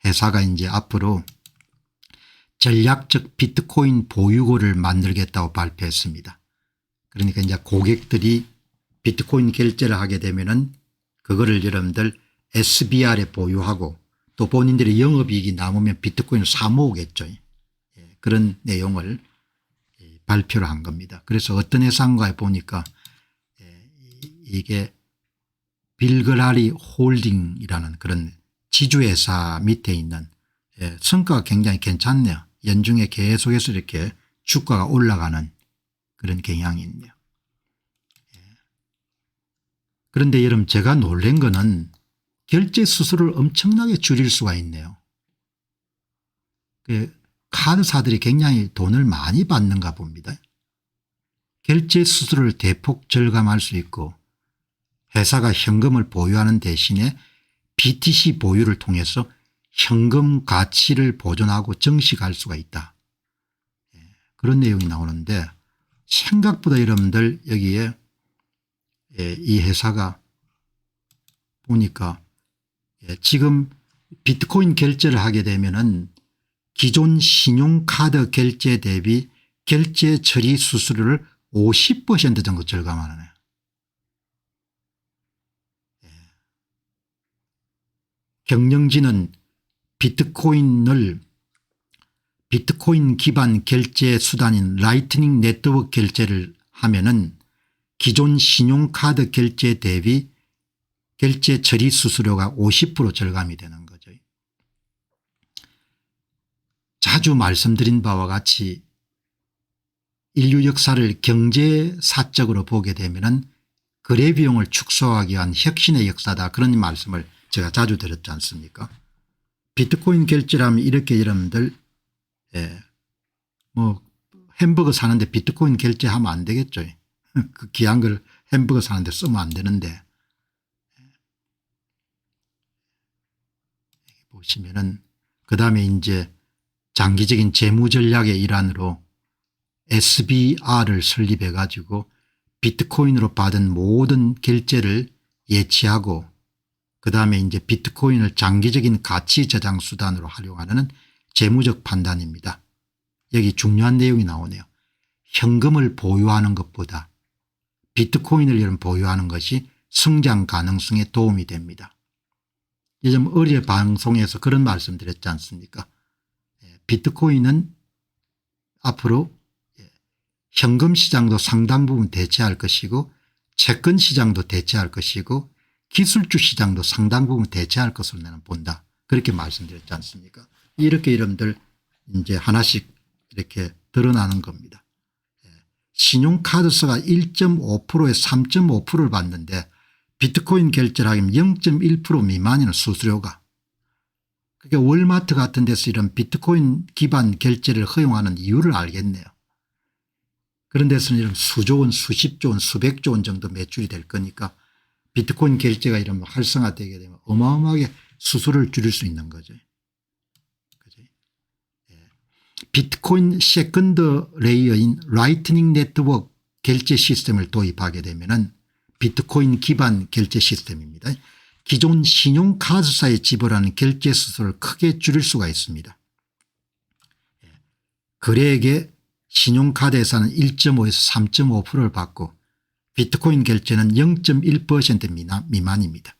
회사가 이제 앞으로 전략적 비트코인 보유고를 만들겠다고 발표했습니다. 그러니까 이제 고객들이 비트코인 결제를 하게 되면은 그거를 여러분들 SBR에 보유하고 또 본인들의 영업이익이 남으면 비트코인을 사 모으겠죠. 그런 내용을 발표를 한 겁니다. 그래서 어떤 회사인가에 보니까 이게 빌그라리 홀딩이라는 그런 지주회사 밑에 있는 성과가 굉장히 괜찮네요. 연중에 계속해서 이렇게 주가가 올라가는 그런 경향이 있네요. 그런데 여러분 제가 놀란 거는 결제 수수료를 엄청나게 줄일 수가 있네요. 카드사들이 굉장히 돈을 많이 받는가 봅니다. 결제 수수료를 대폭 절감할 수 있고 회사가 현금을 보유하는 대신에 BTC 보유를 통해서 현금 가치를 보존하고 증식할 수가 있다. 그런 내용이 나오는데 생각보다 여러분들 여기에 이 회사가 보니까 지금 비트코인 결제를 하게 되면은 기존 신용카드 결제 대비 결제 처리 수수료를 50% 정도 절감하네요. 경영진은 비트코인 기반 결제 수단인 라이트닝 네트워크 결제를 하면은 기존 신용카드 결제 대비 결제 처리 수수료가 50% 절감이 되는 거죠. 자주 말씀드린 바와 같이 인류 역사를 경제사적으로 보게 되면은 거래 비용을 축소하기 위한 혁신의 역사다, 그런 말씀을 제가 자주 드렸지 않습니까? 비트코인 결제를 하면 이렇게 여러분들 뭐 햄버거 사는데 비트코인 결제하면 안 되겠죠. 그 귀한 걸 햄버거 사는데 쓰면 안 되는데, 보시면은 그다음에 이제 장기적인 재무 전략의 일환으로 SBR을 설립해 가지고 비트코인으로 받은 모든 결제를 예치하고 그다음에 이제 비트코인을 장기적인 가치 저장 수단으로 활용하는 재무적 판단입니다. 여기 중요한 내용이 나오네요. 현금을 보유하는 것보다 비트코인을 여러분 보유하는 것이 성장 가능성에 도움이 됩니다. 요즘 어제 방송에서 그런 말씀 드렸지 않습니까? 비트코인은 앞으로 현금 시장도 상당 부분 대체할 것이고 채권 시장도 대체할 것이고 기술주 시장도 상당 부분 대체할 것으로 나는 본다, 그렇게 말씀드렸지 않습니까? 이렇게 여러분들 이제 하나씩 이렇게 드러나는 겁니다. 신용카드세가 1.5%에 3.5%를 받는데 비트코인 결제를 하면 0.1% 미만이는 수수료가. 그러니까 월마트 같은 데서 이런 비트코인 기반 결제를 허용하는 이유를 알겠네요. 그런 데서는 이런 수조 원, 수십조 원, 수백조 원 정도 매출이 될 거니까 비트코인 결제가 이런 활성화되게 되면 어마어마하게 수수료를 줄일 수 있는 거죠. 그죠? 비트코인 세컨드 레이어인 라이트닝 네트워크 결제 시스템을 도입하게 되면은 비트코인 기반 결제 시스템입니다. 기존 신용카드사에 지불하는 결제 수수료를 크게 줄일 수가 있습니다. 거래액에 신용카드에서는 1.5에서 3.5%를 받고 비트코인 결제는 0.1% 미만입니다.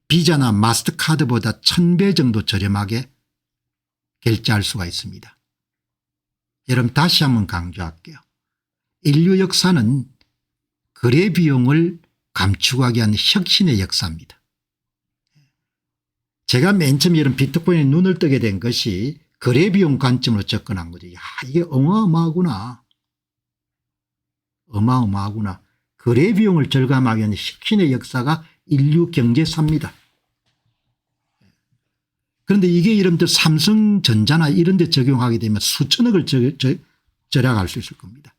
비자나 마스터카드보다 1000배 정도 저렴하게 결제할 수가 있습니다. 여러분 다시 한번 강조할게요. 인류 역사는 거래 비용을 감축하기 위한 혁신의 역사입니다. 제가 맨 처음 이런 비트코인에 눈을 뜨게 된 것이 거래 비용 관점으로 접근한 거죠. 야, 이게 어마어마하구나. 어마어마하구나. 거래 비용을 절감하기 위한 혁신의 역사가 인류 경제사입니다. 그런데 이게 여러분들 삼성전자나 이런 데 적용하게 되면 수천억을 절약할 수 있을 겁니다.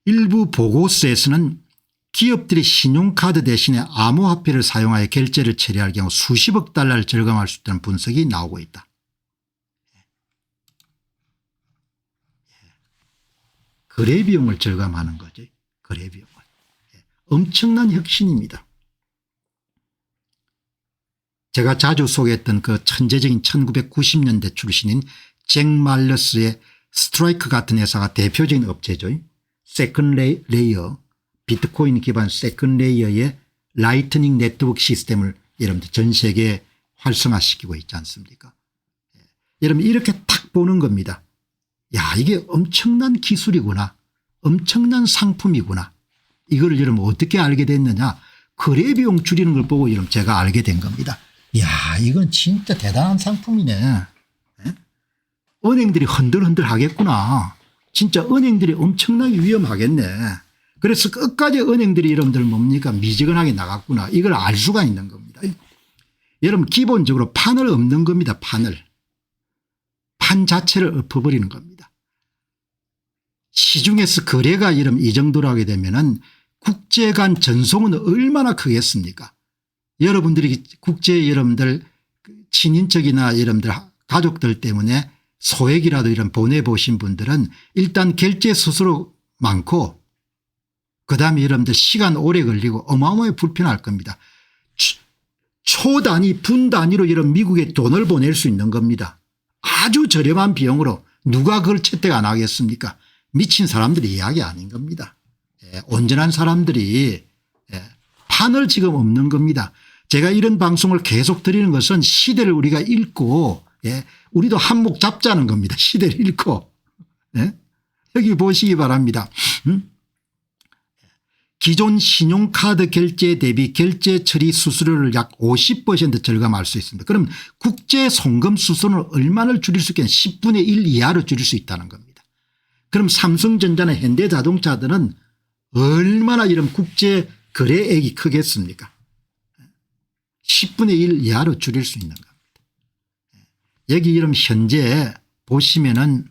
일부 보고서에서는 기업들이 신용카드 대신에 암호화폐를 사용하여 결제를 처리할 경우 수십억 달러를 절감할 수 있다는 분석이 나오고 있다. 거래 비용을 절감하는 거죠. 거래 비용을. 엄청난 혁신입니다. 제가 자주 소개했던 그 천재적인 1990년대 출신인 잭 말러스의 스트라이크 같은 회사가 대표적인 업체죠. 세컨드 레이어, 비트코인 기반 세컨드 레이어의 라이트닝 네트워크 시스템을 여러분들 전 세계에 활성화시키고 있지 않습니까? 여러분 이렇게 딱 보는 겁니다. 야, 이게 엄청난 기술이구나. 엄청난 상품이구나. 이걸 여러분 어떻게 알게 됐느냐. 거래 비용 줄이는 걸 보고 여러분 제가 알게 된 겁니다. 이야, 이건 진짜 대단한 상품이네. 예? 은행들이 흔들흔들 하겠구나. 진짜 은행들이 엄청나게 위험하겠네. 그래서 끝까지 은행들이 여러분들 뭡니까 미지근하게 나갔구나. 이걸 알 수가 있는 겁니다. 여러분 기본적으로 판을 엎는 겁니다. 판을. 판 자체를 엎어버리는 겁니다. 시중에서 거래가 여러분 이 정도로 하게 되면은 국제 간 전송은 얼마나 크겠습니까? 여러분들이 국제 여러분들 친인척이나 여러분들 가족들 때문에 소액이라도 이런 보내보신 분들은 일단 결제 수수료 많고 그다음에 여러분들 시간 오래 걸리고 어마어마하게 불편할 겁니다. 초 단위 분 단위로 이런 미국에 돈을 보낼 수 있는 겁니다. 아주 저렴한 비용으로 누가 그걸 채택 안 하겠습니까? 미친 사람들이 이야기 아닌 겁니다. 온전한 사람들이 판을 지금 없는 겁니다. 제가 이런 방송을 계속 드리는 것은 시대를 우리가 읽고 우리도 한몫 잡자는 겁니다. 시대를 읽고. 여기 보시기 바랍니다. 기존 신용카드 결제 대비 결제 처리 수수료를 약 50% 절감할 수 있습니다. 그럼 국제 송금 수수료는 얼마나 줄일 수 있겠냐. 10분의 1 이하로 줄일 수 있다는 겁니다. 그럼 삼성전자나 현대자동차들은 얼마나 이런 국제 거래액이 크겠습니까? 10분의 1 이하로 줄일 수 있는 겁니다. 여기 이런 현재 보시면은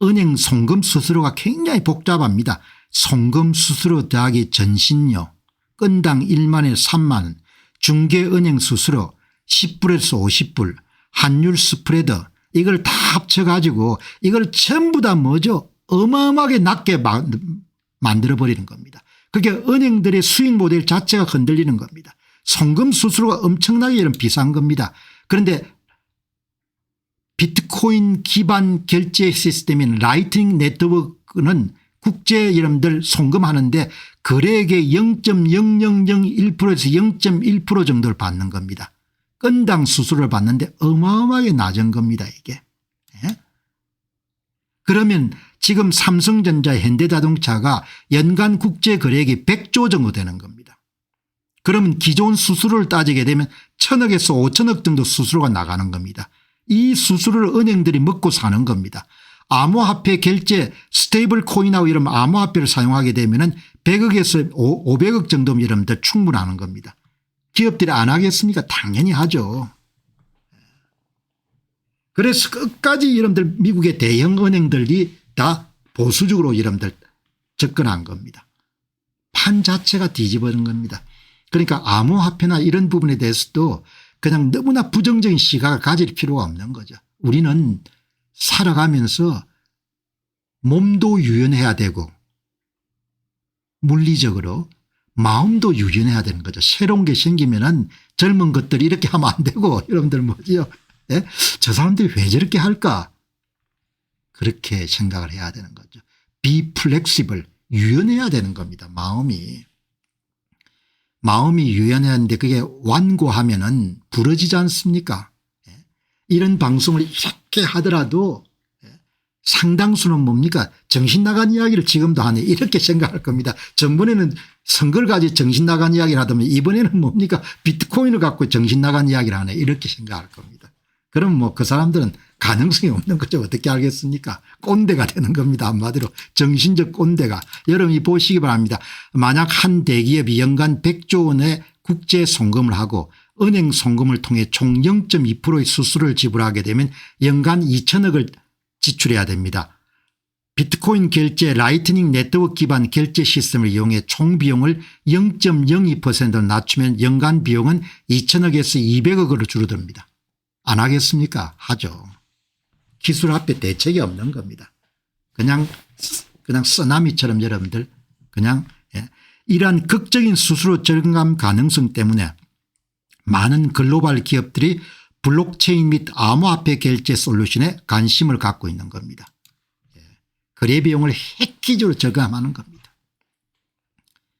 은행 송금 수수료가 굉장히 복잡합니다. 송금 수수료 더하기 전신료 건당 1만에서 3만 원 중개은행 수수료 10불에서 50불 환율 스프레드 이걸 다 합쳐 가지고 이걸 전부 다 뭐죠 어마어마하게 낮게 만들어버리는 겁니다. 그게 은행들의 수익 모델 자체가 흔들리는 겁니다. 송금 수수료가 엄청나게 이런 비싼 겁니다. 그런데 비트코인 기반 결제 시스템인 라이트닝 네트워크는 국제 여러분들 송금하는데 거래액의 0.0001%에서 0.1% 정도를 받는 겁니다. 건당 수수료를 받는데 어마어마하게 낮은 겁니다 이게. 그러면 지금 삼성전자 현대자동차가 연간 국제 거래액이 100조 정도 되는 겁니다. 그러면 기존 수수료를 따지게 되면 1000억에서 5천억 정도 수수료가 나가는 겁니다. 이 수수료를 은행들이 먹고 사는 겁니다. 암호화폐 결제 스테이블 코인하고 이런 암호화폐를 사용하게 되면 100억에서 500억 정도면 여러분들 충분하는 겁니다. 기업들이 안 하겠습니까? 당연히 하죠. 그래서 끝까지 여러분들 미국의 대형 은행들이 다 보수적으로 여러분들 접근한 겁니다. 판 자체가 뒤집어진 겁니다. 그러니까 암호화폐나 이런 부분에 대해서도 그냥 너무나 부정적인 시각을 가질 필요가 없는 거죠. 우리는 살아가면서 몸도 유연해야 되고 물리적으로 마음도 유연해야 되는 거죠. 새로운 게 생기면은 젊은 것들이 이렇게 하면 안 되고 여러분들 뭐지요? 저 사람들이 왜 저렇게 할까? 그렇게 생각을 해야 되는 거죠. be flexible 유연해야 되는 겁니다. 마음이 유연해야 하는데 그게 완고하면은 부러지지 않습니까? 이런 방송을 이렇게 하더라도 상당수는 뭡니까 정신 나간 이야기를 지금도 하네 이렇게 생각할 겁니다. 전번에는 선거를 가지고 정신 나간 이야기를 하다면 이번에는 뭡니까 비트코인을 갖고 정신 나간 이야기를 하네 이렇게 생각할 겁니다. 그럼 뭐 그 사람들은 가능성이 없는 거죠. 어떻게 알겠습니까? 꼰대가 되는 겁니다. 한마디로 정신적 꼰대가. 여러분이 보시기 바랍니다. 만약 한 대기업이 연간 100조 원의 국제 송금을 하고 은행 송금을 통해 총 0.2%의 수수료를 지불하게 되면 연간 2천억을 지출해야 됩니다. 비트코인 결제 라이트닝 네트워크 기반 결제 시스템을 이용해 총 비용을 0.02%로 낮추면 연간 비용은 2천억에서 200억으로 줄어듭니다. 안 하겠습니까? 하죠. 기술 앞에 대책이 없는 겁니다. 그냥 쓰나미처럼 여러분들 그냥 이러한 극적인 수수료 절감 가능성 때문에 많은 글로벌 기업들이 블록체인 및 암호화폐 결제 솔루션에 관심을 갖고 있는 겁니다. 거래 비용을 획기적으로 절감하는 겁니다.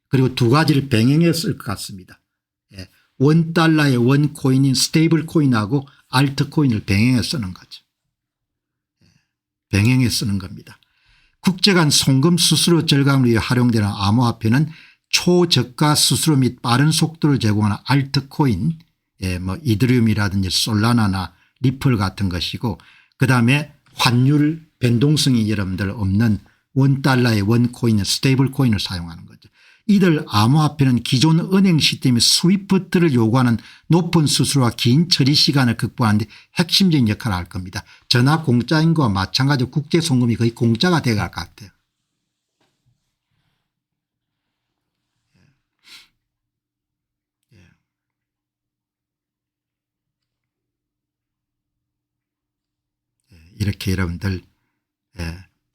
그리고 두 가지를 병행해 쓸 것 같습니다. $1의 원코인인 스테이블 코인하고 알트코인을 병행해 쓰는 거죠. 병행해 쓰는 겁니다. 국제간 송금 수수료 절감을 위해 활용되는 암호화폐는 초저가 수수료 및 빠른 속도를 제공하는 알트코인 뭐 이더리움이라든지 솔라나나 리플 같은 것이고, 그다음에 환율 변동성이 여러분들 없는 원달러의 원코인 스테이블 코인을 사용하는 거죠. 이들 암호화폐는 기존 은행 시스템의 스위프트를 요구하는 높은 수수료와 긴 처리 시간을 극복하는 데 핵심적인 역할을 할 겁니다. 전화 공짜인 것과 마찬가지로 국제 송금이 거의 공짜가 돼갈 것 같아요. 이렇게 여러분들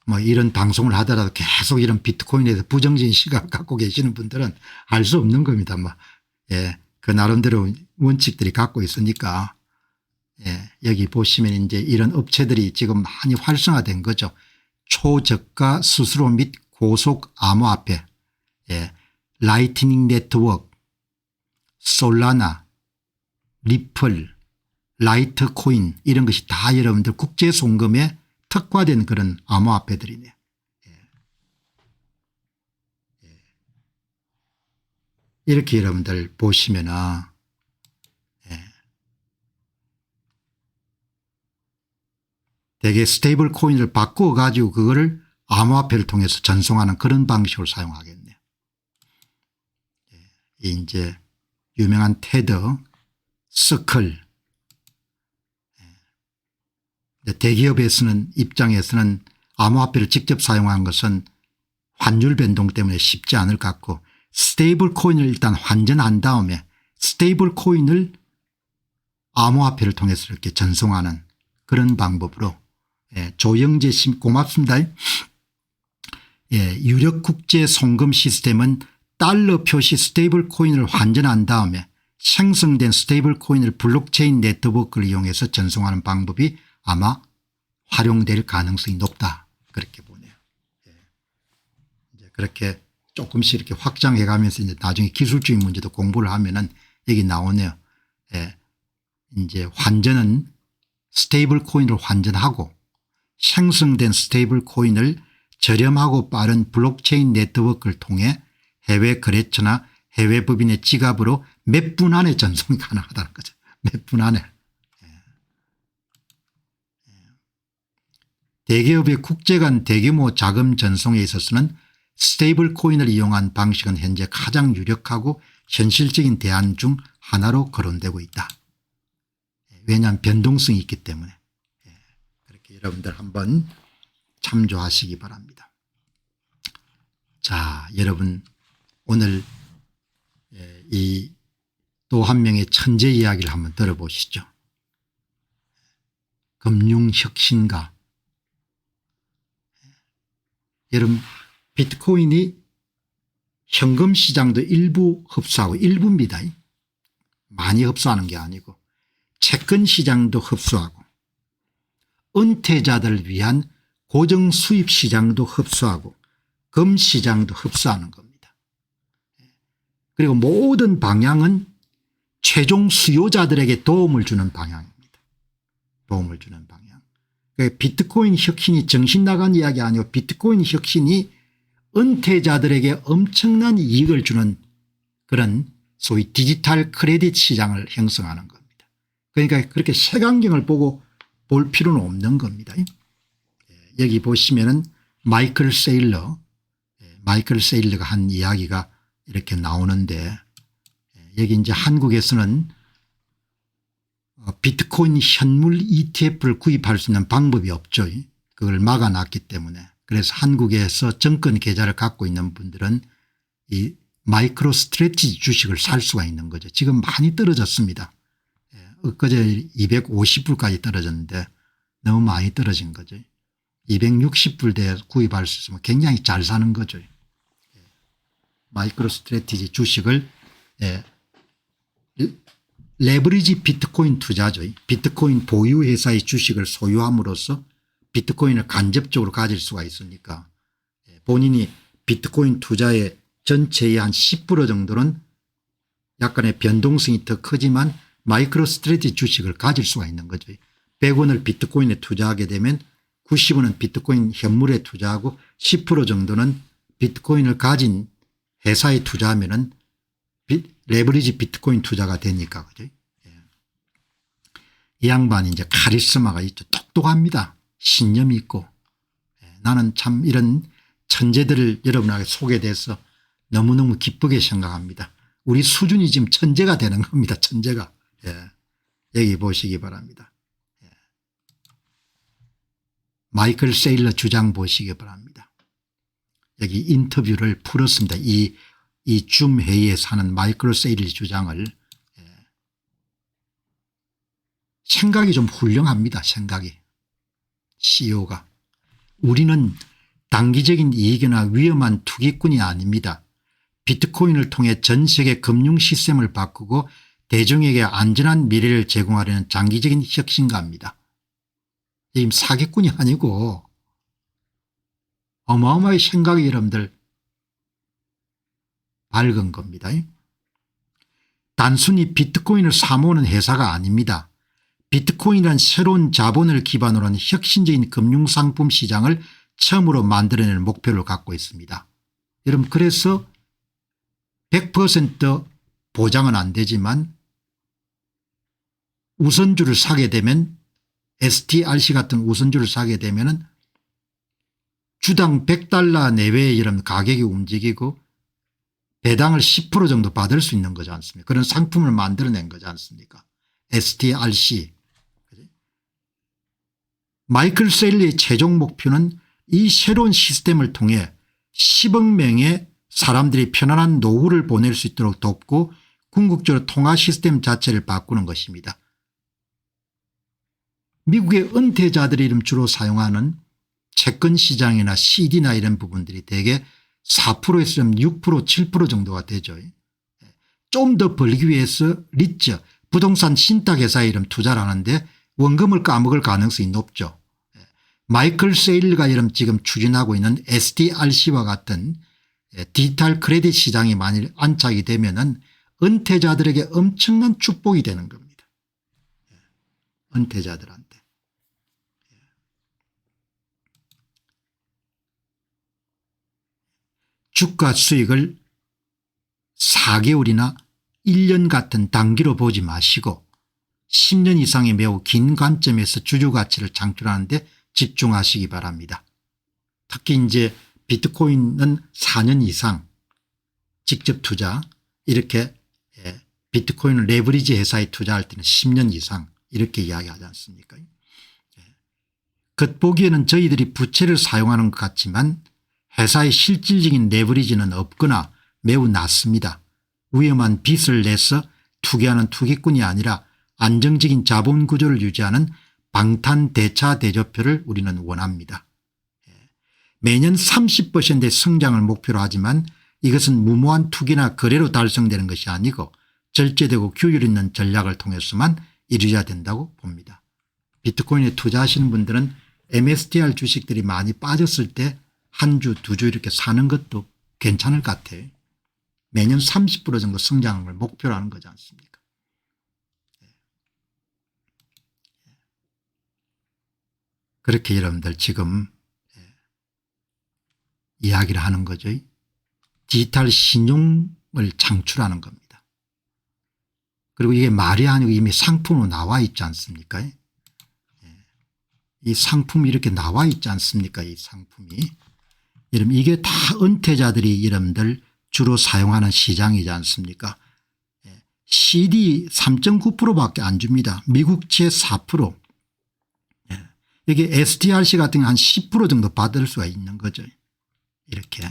뭐 이런 방송을 하더라도 계속 이런 비트코인에 대해서 부정적인 시각을 갖고 계시는 분들은 알 수 없는 겁니다. 뭐 그 나름대로 원칙들이 갖고 있으니까. 여기 보시면 이제 이런 업체들이 지금 많이 활성화된 거죠. 초저가 수수료 및 고속 암호화폐, 라이트닝 네트워크, 솔라나, 리플, 라이트코인 이런 것이 다 여러분들 국제 송금에 특화된 그런 암호화폐들이네요. 이렇게 여러분들 보시면은 대개 스테이블 코인을 바꾸어 가지고 그거를 암호화폐를 통해서 전송하는 그런 방식으로 사용하겠네요. 이제 유명한 테드, 서클, 대기업에서는 입장에서는 암호화폐를 직접 사용한 것은 환율 변동 때문에 쉽지 않을 것 같고, 스테이블 코인을 일단 환전한 다음에 스테이블 코인을 암호화폐를 통해서 이렇게 전송하는 그런 방법으로. 조영재 씨 고맙습니다. 유력 국제 송금 시스템은 달러 표시 스테이블 코인을 환전한 다음에 생성된 스테이블 코인을 블록체인 네트워크를 이용해서 전송하는 방법이 아마 활용될 가능성이 높다, 그렇게 보네요. 이제 그렇게 조금씩 이렇게 확장해 가면서 이제 나중에 기술적인 문제도 공부를 하면은 여기 나오네요. 이제 환전은 스테이블 코인을 환전하고 생성된 스테이블 코인을 저렴하고 빠른 블록체인 네트워크를 통해 해외 거래처나 해외 법인의 지갑으로 몇 분 안에 전송이 가능하다는 거죠. 몇 분 안에. 대기업의 국제 간 대규모 자금 전송에 있어서는 스테이블 코인을 이용한 방식은 현재 가장 유력하고 현실적인 대안 중 하나로 거론되고 있다. 왜냐하면 변동성이 있기 때문에. 그렇게 여러분들 한번 참조하시기 바랍니다. 자, 여러분 오늘 이 또 한 명의 천재 이야기를 한번 들어보시죠. 금융혁신가. 여러분 비트코인이 현금 시장도 일부 흡수하고, 일부입니다. 많이 흡수하는 게 아니고 채권 시장도 흡수하고, 은퇴자들을 위한 고정 수입 시장도 흡수하고, 금 시장도 흡수하는 겁니다. 그리고 모든 방향은 최종 수요자들에게 도움을 주는 방향입니다. 도움을 주는 방향. 비트코인 혁신이 정신 나간 이야기 아니고 비트코인 혁신이 은퇴자들에게 엄청난 이익을 주는 그런 소위 디지털 크레딧 시장을 형성하는 겁니다. 그러니까 그렇게 색안경을 보고 볼 필요는 없는 겁니다. 여기 보시면은 마이클 세일러가 한 이야기가 이렇게 나오는데, 여기 이제 한국에서는 비트코인 현물 ETF를 구입할 수 있는 방법이 없죠. 그걸 막아놨기 때문에. 그래서 한국에서 정권 계좌를 갖고 있는 분들은 이 마이크로 스트래티지 주식을 살 수가 있는 거죠. 지금 많이 떨어졌습니다. 엊그제 250불까지 떨어졌는데 너무 많이 떨어진 거죠. 260불대에 구입할 수 있으면 굉장히 잘 사는 거죠. 마이크로 스트래티지 주식을 레버리지 비트코인 투자죠. 비트코인 보유 회사의 주식을 소유함으로써 비트코인을 간접적으로 가질 수가 있으니까 본인이 비트코인 투자의 전체의 한 10% 정도는 약간의 변동성이 더 크지만 마이크로 스트래티지 주식을 가질 수가 있는 거죠. 100원을 비트코인에 투자하게 되면 90원은 비트코인 현물에 투자하고 10% 정도는 비트코인을 가진 회사에 투자하면은 레버리지 비트코인 투자가 되니까. 그죠? 이 양반이 이제 카리스마가 있죠. 똑똑합니다. 신념이 있고. 나는 참 이런 천재들을 여러분에게 소개돼서 너무너무 기쁘게 생각합니다. 우리 수준이 지금 천재가 되는 겁니다. 천재가. 여기 보시기 바랍니다. 마이클 세일러 주장 보시기 바랍니다. 여기 인터뷰를 풀었습니다. 이 줌 회의에서 하는 마이클 세일러 주장을. 생각이 좀 훌륭합니다. 생각이. CEO가. 우리는 단기적인 이익이나 위험한 투기꾼이 아닙니다. 비트코인을 통해 전 세계 금융 시스템을 바꾸고 대중에게 안전한 미래를 제공하려는 장기적인 혁신가입니다. 지금 사기꾼이 아니고 어마어마하게 생각이 여러분들 밝은 겁니다. 단순히 비트코인을 사모으는 회사가 아닙니다. 비트코인이란 새로운 자본을 기반으로 한 혁신적인 금융상품 시장을 처음으로 만들어낼 목표를 갖고 있습니다. 여러분 그래서 100% 보장은 안 되지만 우선주를 사게 되면 STRC 같은 우선주를 사게 되면 주당 $100 내외의 이런 가격이 움직이고 배당을 10% 정도 받을 수 있는 거지 않습니까? 그런 상품을 만들어낸 거지 않습니까? STRC. 마이클 세일러의 최종 목표는 이 새로운 시스템을 통해 10억 명의 사람들이 편안한 노후를 보낼 수 있도록 돕고 궁극적으로 통화 시스템 자체를 바꾸는 것입니다. 미국의 은퇴자들이 주로 사용하는 채권 시장이나 CD나 이런 부분들이 대개 4%에서 6% 7% 정도가 되죠. 좀 더 벌기 위해서 리츠 부동산 신탁회사에 이런 투자를 하는데 원금을 까먹을 가능성이 높죠. 마이클 세일러가 이런 지금 추진하고 있는 STRC와 같은 디지털 크레딧 시장이 만일 안착이 되면은 은퇴자들에게 엄청난 축복이 되는 겁니다. 은퇴자들한테. 주가 수익을 4개월이나 1년 같은 단기로 보지 마시고 10년 이상의 매우 긴 관점에서 주주 가치를 창출하는 데 집중하시기 바랍니다. 특히 이제 비트코인은 4년 이상 직접 투자 이렇게 비트코인을 레버리지 회사에 투자할 때는 10년 이상 이렇게 이야기하지 않습니까? 겉보기에는 저희들이 부채를 사용하는 것 같지만 회사의 실질적인 레버리지는 없거나 매우 낮습니다. 위험한 빚을 내서 투기하는 투기꾼이 아니라 안정적인 자본 구조를 유지하는 방탄대차 대조표를 우리는 원합니다. 매년 30%의 성장을 목표로 하지만 이것은 무모한 투기나 거래로 달성되는 것이 아니고 절제되고 규율 있는 전략을 통해서만 이루어야 된다고 봅니다. 비트코인에 투자하시는 분들은 MSTR 주식들이 많이 빠졌을 때 한 주, 두 주 이렇게 사는 것도 괜찮을 것 같아요. 매년 30% 정도 성장을 목표로 하는 거지 않습니까? 그렇게 여러분들 지금 이야기를 하는 거죠. 디지털 신용을 창출하는 겁니다. 그리고 이게 말이 아니고 이미 상품으로 나와 있지 않습니까? 이 상품이 이렇게 나와 있지 않습니까? 이 상품이. 여러분 이게 다 은퇴자들이 여러분들 주로 사용하는 시장이지 않습니까? CD 3.9%밖에 안 줍니다. 미국채 4%. 이게 STRC 같은 게 한 10% 정도 받을 수가 있는 거죠. 이렇게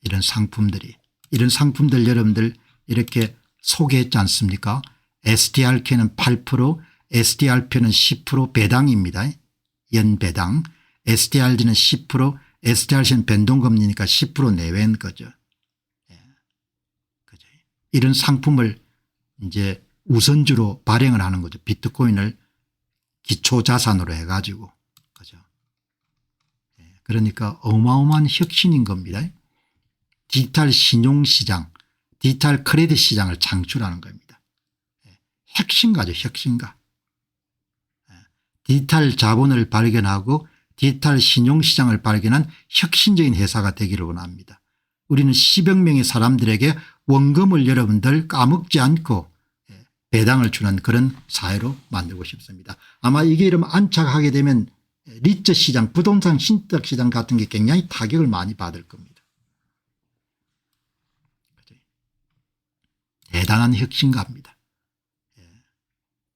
이런 상품들이. 이런 상품들 여러분들 이렇게 소개했지 않습니까? STRK는 8%, STRP는 10% 배당입니다. 연배당. STRD는 10%, STRC는 변동금리니까 10% 내외인 거죠. 그죠. 이런 상품을 이제 우선주로 발행을 하는 거죠. 비트코인을 기초자산으로 해가지고. 그죠. 그러니까 어마어마한 혁신인 겁니다. 디지털 신용시장, 디지털 크레딧 시장을 창출하는 겁니다. 혁신가죠. 혁신가. 디지털 자본을 발견하고 디지털 신용시장을 발견한 혁신적인 회사가 되기를 원합니다. 우리는 10억 명의 사람들에게 원금을 여러분들 까먹지 않고 배당을 주는 그런 사회로 만들고 싶습니다. 아마 이게 이러면 안착하게 되면 리츠 시장 부동산 신탁시장 같은 게 굉장히 타격을 많이 받을 겁니다. 대단한 혁신가입니다.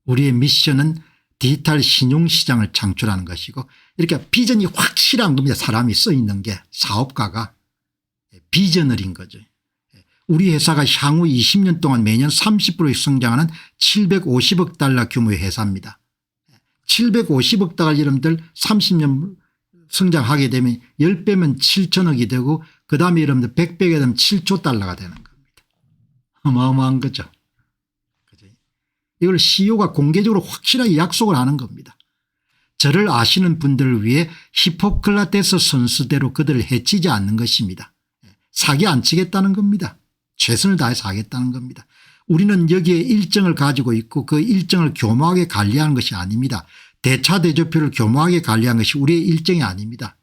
우리의 미션은 디지털 신용시장을 창출하는 것이고 이렇게 비전이 확실한 겁니다. 사람이 써 있는 게 사업가가 비전을인 거죠. 우리 회사가 향후 20년 동안 매년 30% 성장하는 750억 달러 규모의 회사입니다. 750억 달러 여러분들 30년 성장하게 되면 10배면 7천억이 되고 그다음에 여러분들 100배가 되면 7조 달러가 되는 겁니다. 어마어마한 거죠. 이걸 CEO가 공개적으로 확실하게 약속을 하는 겁니다. 저를 아시는 분들을 위해 히포크라테스 선수대로 그들을 해치지 않는 것입니다. 사기 안 치겠다는 겁니다. 최선을 다해서 하겠다는 겁니다. 우리는 여기에 일정을 가지고 있고 그 일정을 교묘하게 관리하는 것이 아닙니다. 대차대조표를 교묘하게 관리하는 것이 우리의 일정이 아닙니다.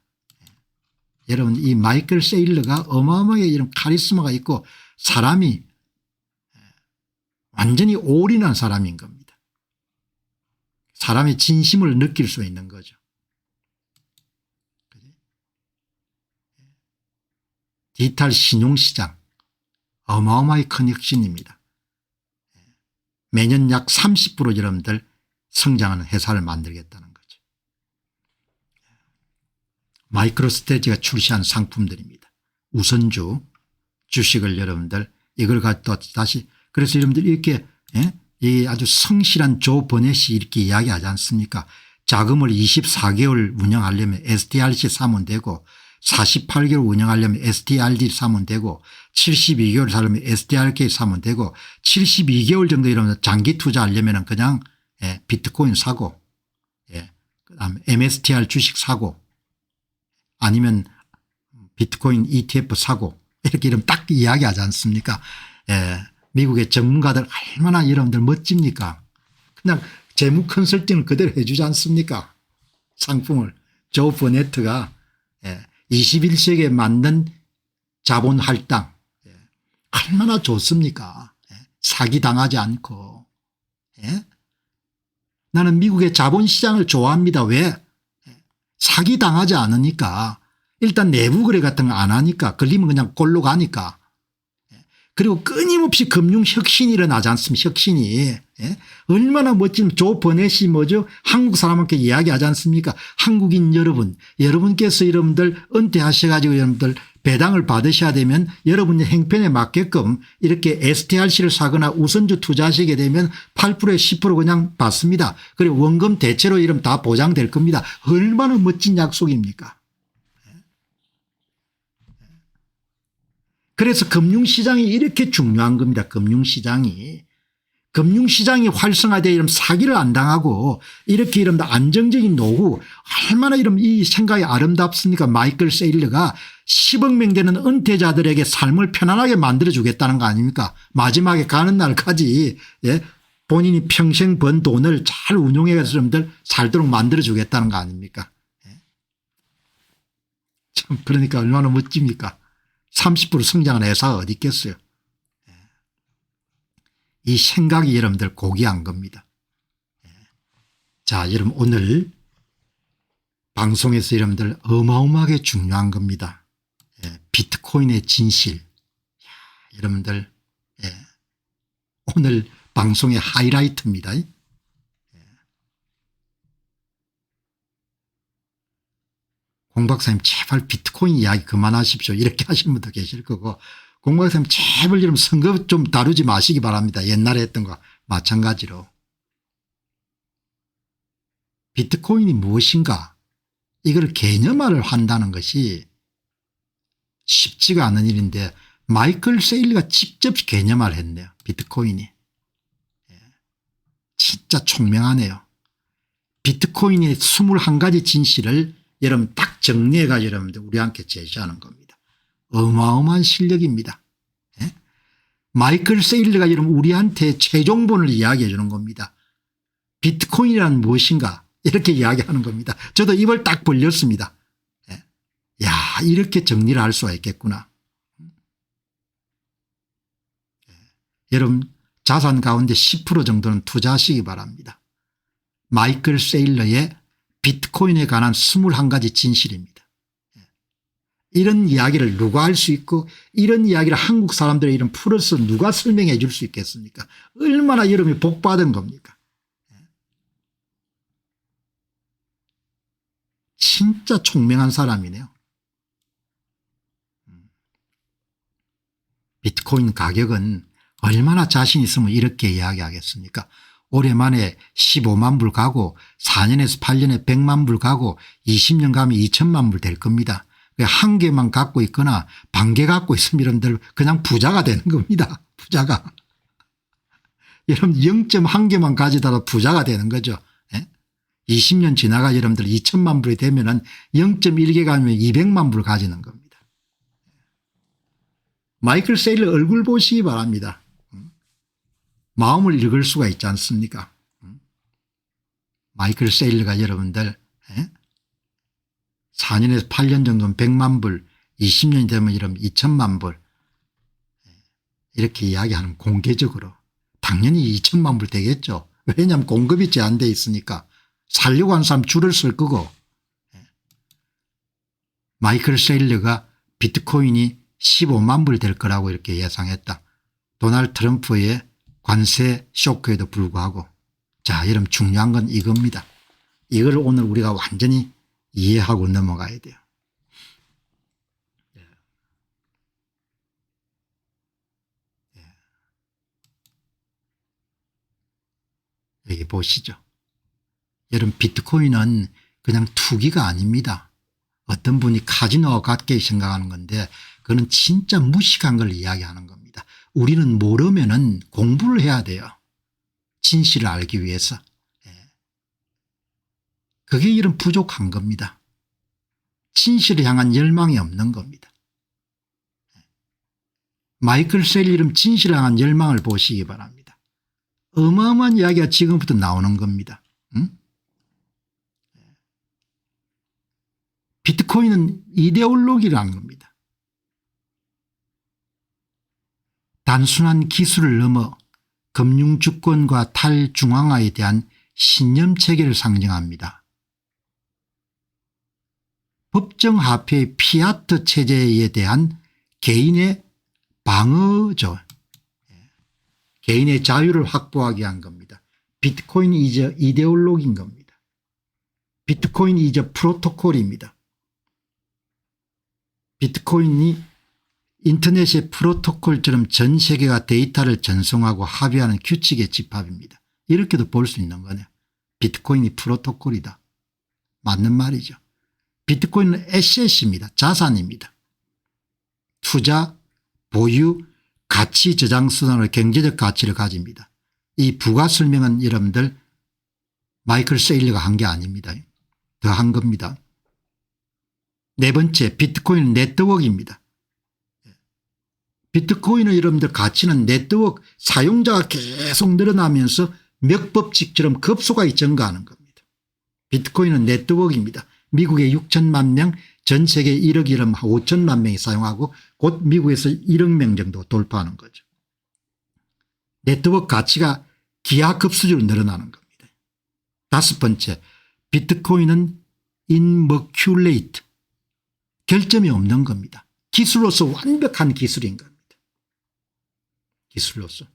여러분 이 마이클 세일러가 어마어마하게 이런 카리스마가 있고 사람이 완전히 올인한 사람인 겁니다. 사람의 진심을 느낄 수 있는 거죠. 디지털 신용시장 어마어마하게 큰 혁신입니다. 매년 약 30% 여러분들 성장하는 회사를 만들겠다는 거죠. 마이크로스트레지가 출시한 상품들입니다. 우선주 주식을 여러분들 이걸 가지고 다시 그래서 여러분들 이렇게 이 아주 성실한 조 버넷이 이렇게 이야기하지 않습니까? 자금을 24개월 운영하려면 STRC 사면 되고 48개월 운영하려면 STRD 사면 되고 72개월 살려면 STRK 사면 되고 72개월 정도 이러면 장기 투자하려면 그냥 비트코인 사고 그다음에 MSTR 주식 사고 아니면 비트코인 ETF 사고 이렇게 이러면 딱 이야기하지 않습니까? 미국의 전문가들 얼마나 여러분들 멋집니까? 그냥 재무 컨설팅을 그대로 해 주지 않습니까? 상품을 조 버네트가 21세기에 만든 자본 할당 얼마나 좋습니까? 사기당하지 않고. 나는 미국의 자본시장을 좋아합니다. 왜? 사기당하지 않으니까. 일단 내부 거래 같은 거 안 하니까 걸리면 그냥 골로 가니까. 그리고 끊임없이 금융혁신이 일어나지 않습니까? 혁신이. 얼마나 멋진 조 버넷이 뭐죠? 한국 사람한테 이야기하지 않습니까? 한국인 여러분, 여러분께서 여러분들 은퇴하셔가지고 여러분들 배당을 받으셔야 되면 여러분의 행편에 맞게끔 이렇게 STRC를 사거나 우선주 투자하시게 되면 8%에 10% 그냥 받습니다. 그리고 원금 대체로 이러면 다 보장될 겁니다. 얼마나 멋진 약속입니까? 그래서 금융시장이 이렇게 중요한 겁니다. 금융시장이 활성화되어 이러면 사기를 안 당하고 이렇게 이러면 안정적인 노후 얼마나 이러면 이 생각이 아름답습니까? 마이클 세일러가 10억 명 되는 은퇴자들에게 삶을 편안하게 만들어 주겠다는 거 아닙니까? 마지막에 가는 날까지 본인이 평생 번 돈을 잘 운용해서 여러분들 살도록 만들어 주겠다는 거 아닙니까? 참 그러니까 얼마나 멋집니까? 30% 성장하는 회사가 어디 있겠어요. 이 생각이 여러분들 고귀한 겁니다. 자, 여러분 오늘 방송에서 여러분들 어마어마하게 중요한 겁니다. 비트코인의 진실. 여러분들 오늘 방송의 하이라이트입니다. 공 박사님 제발 비트코인 이야기 그만하십시오. 이렇게 하시는 분도 계실 거고 공 박사님 제발 이러면 선거 좀 다루지 마시기 바랍니다. 옛날에 했던 거 마찬가지로. 비트코인이 무엇인가 이걸 개념화를 한다는 것이 쉽지가 않은 일인데 마이클 세일러가 직접 개념화를 했네요. 비트코인이. 진짜 총명하네요. 비트코인의 21가지 진실을 여러분 딱 정리해가 여러분들 우리 함께 제시하는 겁니다. 어마어마한 실력입니다. 마이클 세일러가 여러분 우리한테 최종본을 이야기해 주는 겁니다. 비트코인이란 무엇인가 이렇게 이야기하는 겁니다. 저도 입을 딱 벌렸습니다. 야 이렇게 정리를 할 수가 있겠구나. 여러분 자산 가운데 10% 정도는 투자하시기 바랍니다. 마이클 세일러의 비트코인에 관한 21가지 진실입니다. 이런 이야기를 누가 할 수 있고 이런 이야기를 한국 사람들의 이름 풀어서 누가 설명해 줄 수 있겠습니까? 얼마나 여러분이 복받은 겁니까? 진짜 총명한 사람이네요. 비트코인 가격은 얼마나 자신 있으면 이렇게 이야기하겠습니까? 올해 만에 15만 불 가고 4년에서 8년에 100만 불 가고 20년 가면 2천만 불 될 겁니다. 한 개만 갖고 있거나 반 개 갖고 있으면 여러분들 그냥 부자가 되는 겁니다. 부자가. 여러분 0.1개만 가지다가 부자가 되는 거죠. 20년 지나가 여러분들 2천만 불이 되면은 0.1개 가면 200만 불 가지는 겁니다. 마이클 세일러 얼굴 보시기 바랍니다. 마음을 읽을 수가 있지 않습니까? 마이클 세일러가 여러분들 4년에서 8년 정도면 100만 불, 20년이 되면 여러분 2천만 불 이렇게 이야기하는 공개적으로 당연히 2천만 불 되겠죠. 왜냐하면 공급이 제한되어 있으니까 살려고 하는 사람 줄을 쓸 거고. 마이클 세일러가 비트코인이 15만 불 될 거라고 이렇게 예상했다. 도널드 트럼프의 관세 쇼크에도 불구하고. 자, 여러분 중요한 건 이겁니다. 이걸 오늘 우리가 완전히 이해하고 넘어가야 돼요. 여기 보시죠. 여러분 비트코인은 그냥 투기가 아닙니다. 어떤 분이 카지노와 같게 생각하는 건데 그거는 진짜 무식한 걸 이야기하는 겁니다. 우리는 모르면은 공부를 해야 돼요. 진실을 알기 위해서. 그게 이런 부족한 겁니다. 진실을 향한 열망이 없는 겁니다. 마이클 세일러 이름 진실을 향한 열망을 보시기 바랍니다. 어마어마한 이야기가 지금부터 나오는 겁니다. 비트코인은 이데올로기라는 겁니다. 단순한 기술을 넘어 금융주권과 탈중앙화에 대한 신념체계를 상징합니다. 법정화폐의 피아트 체제에 대한 개인의 방어죠. 개인의 자유를 확보하기 위한 겁니다. 비트코인이 이제 이데올로기인 겁니다. 비트코인이 이제 프로토콜입니다. 비트코인이 인터넷의 프로토콜처럼 전 세계가 데이터를 전송하고 합의하는 규칙의 집합입니다. 이렇게도 볼 수 있는 거네요. 비트코인이 프로토콜이다. 맞는 말이죠. 비트코인은 에셋입니다. 자산입니다. 투자, 보유, 가치 저장 수단으로 경제적 가치를 가집니다. 이 부가 설명은 여러분들 마이클 세일러가 한 게 아닙니다. 더 한 겁니다. 네 번째, 비트코인은 네트워크입니다. 비트코인의 여러분들 가치는 네트워크 사용자가 계속 늘어나면서 맥법칙처럼 급속하게 증가하는 겁니다. 비트코인은 네트워크입니다. 미국에 6천만 명, 전 세계 1억 5천만 명이 사용하고 곧 미국에서 1억 명 정도 돌파하는 거죠. 네트워크 가치가 기하급수적으로 늘어나는 겁니다. 다섯 번째, 비트코인은 인머큘레이트, 결점이 없는 겁니다. 기술로서 완벽한 기술인 겁니다. 기술로서.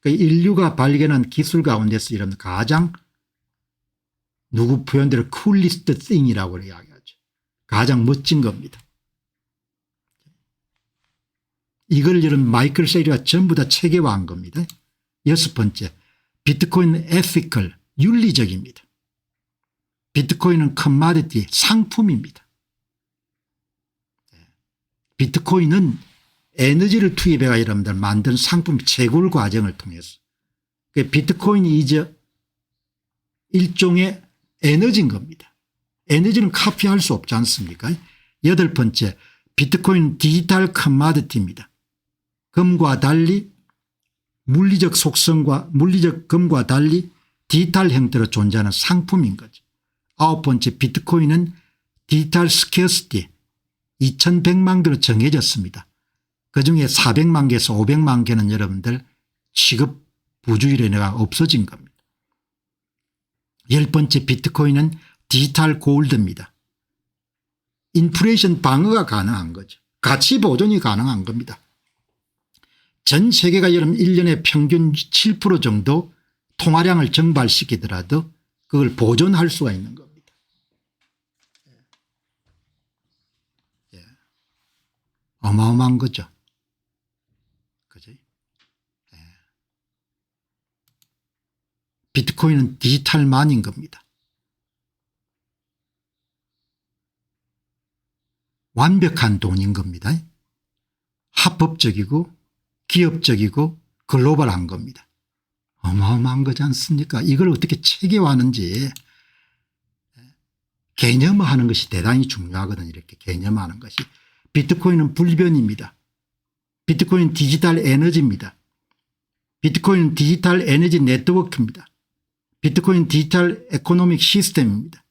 인류가 발견한 기술 가운데서 이런 가장 누구 표현대로 coolest thing이라고 이야기하죠. 가장 멋진 겁니다. 이걸 이런 마이클 세일러가 전부 다 체계화한 겁니다. 여섯 번째, 비트코인은 ethical, 윤리적입니다. 비트코인은 커머디티, 상품입니다. 비트코인은 에너지를 투입해가 여러분들 만든 상품 채굴 과정을 통해서 비트코인이 이제 일종의 에너지인 겁니다. 에너지는 카피할 수 없지 않습니까? 여덟 번째, 비트코인은 디지털 커머디티입니다. 금과 달리 물리적 속성과 물리적 금과 달리 디지털 형태로 존재하는 상품인 거죠. 아홉 번째, 비트코인은 디지털 스케어시티 2100만 개로 정해졌습니다. 그중에 400만 개에서 500만 개는 여러분들 취급 부주의례가 없어진 겁니다. 10번째 비트코인은 디지털 골드입니다. 인플레이션 방어가 가능한 거죠. 가치 보존이 가능한 겁니다. 전 세계가 여러분 1년에 평균 7% 정도 통화량을 증발시키더라도 그걸 보존할 수가 있는 겁니다. 예. 어마어마한 거죠. 그죠? 예. 비트코인은 디지털만인 겁니다. 완벽한 돈인 겁니다. 합법적이고 기업적이고 글로벌한 겁니다. 어마어마한 거지 않습니까? 이걸 어떻게 체계화하는지 개념화하는 것이 대단히 중요하거든요. 이렇게 개념화하는 것이. 비트코인은 불변입니다. 비트코인은 디지털 에너지입니다. 비트코인은 디지털 에너지 네트워크입니다. 비트코인 디지털 에코노믹 시스템입니다.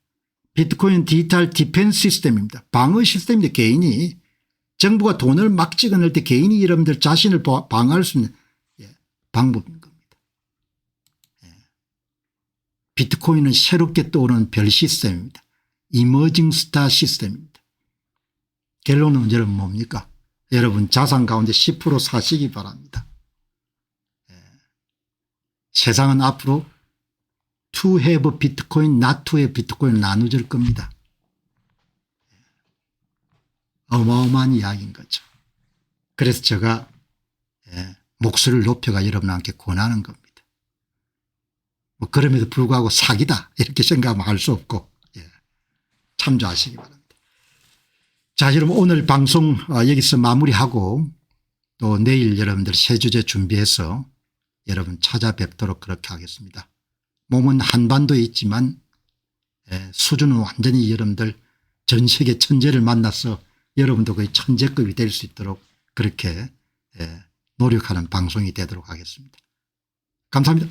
비트코인 디지털 디펜스 시스템입니다. 방어 시스템인데 개인이 정부가 돈을 막 찍어낼 때 개인이 여러분들 자신을 방어할 수 있는 방법인 겁니다. 비트코인은 새롭게 떠오르는 별 시스템입니다. 이머징 스타 시스템입니다. 결론은 여러분 뭡니까? 여러분 자산 가운데 10% 사시기 바랍니다. 세상은 앞으로 to have 비트코인, not to have 비트코인 나눠질 겁니다. 어마어마한 이야기인 거죠. 그래서 제가 목소리를 높여가 여러분한테 권하는 겁니다. 뭐 그럼에도 불구하고 사기다 이렇게 생각하면 할 수 없고 참조하시기 바랍니다. 자, 여러분 오늘 방송 여기서 마무리하고 또 내일 여러분들 새 주제 준비해서 여러분 찾아뵙도록 그렇게 하겠습니다. 몸은 한반도에 있지만 수준은 완전히 여러분들 전 세계 천재를 만나서 여러분도 거의 천재급이 될 수 있도록 그렇게 노력하는 방송이 되도록 하겠습니다. 감사합니다.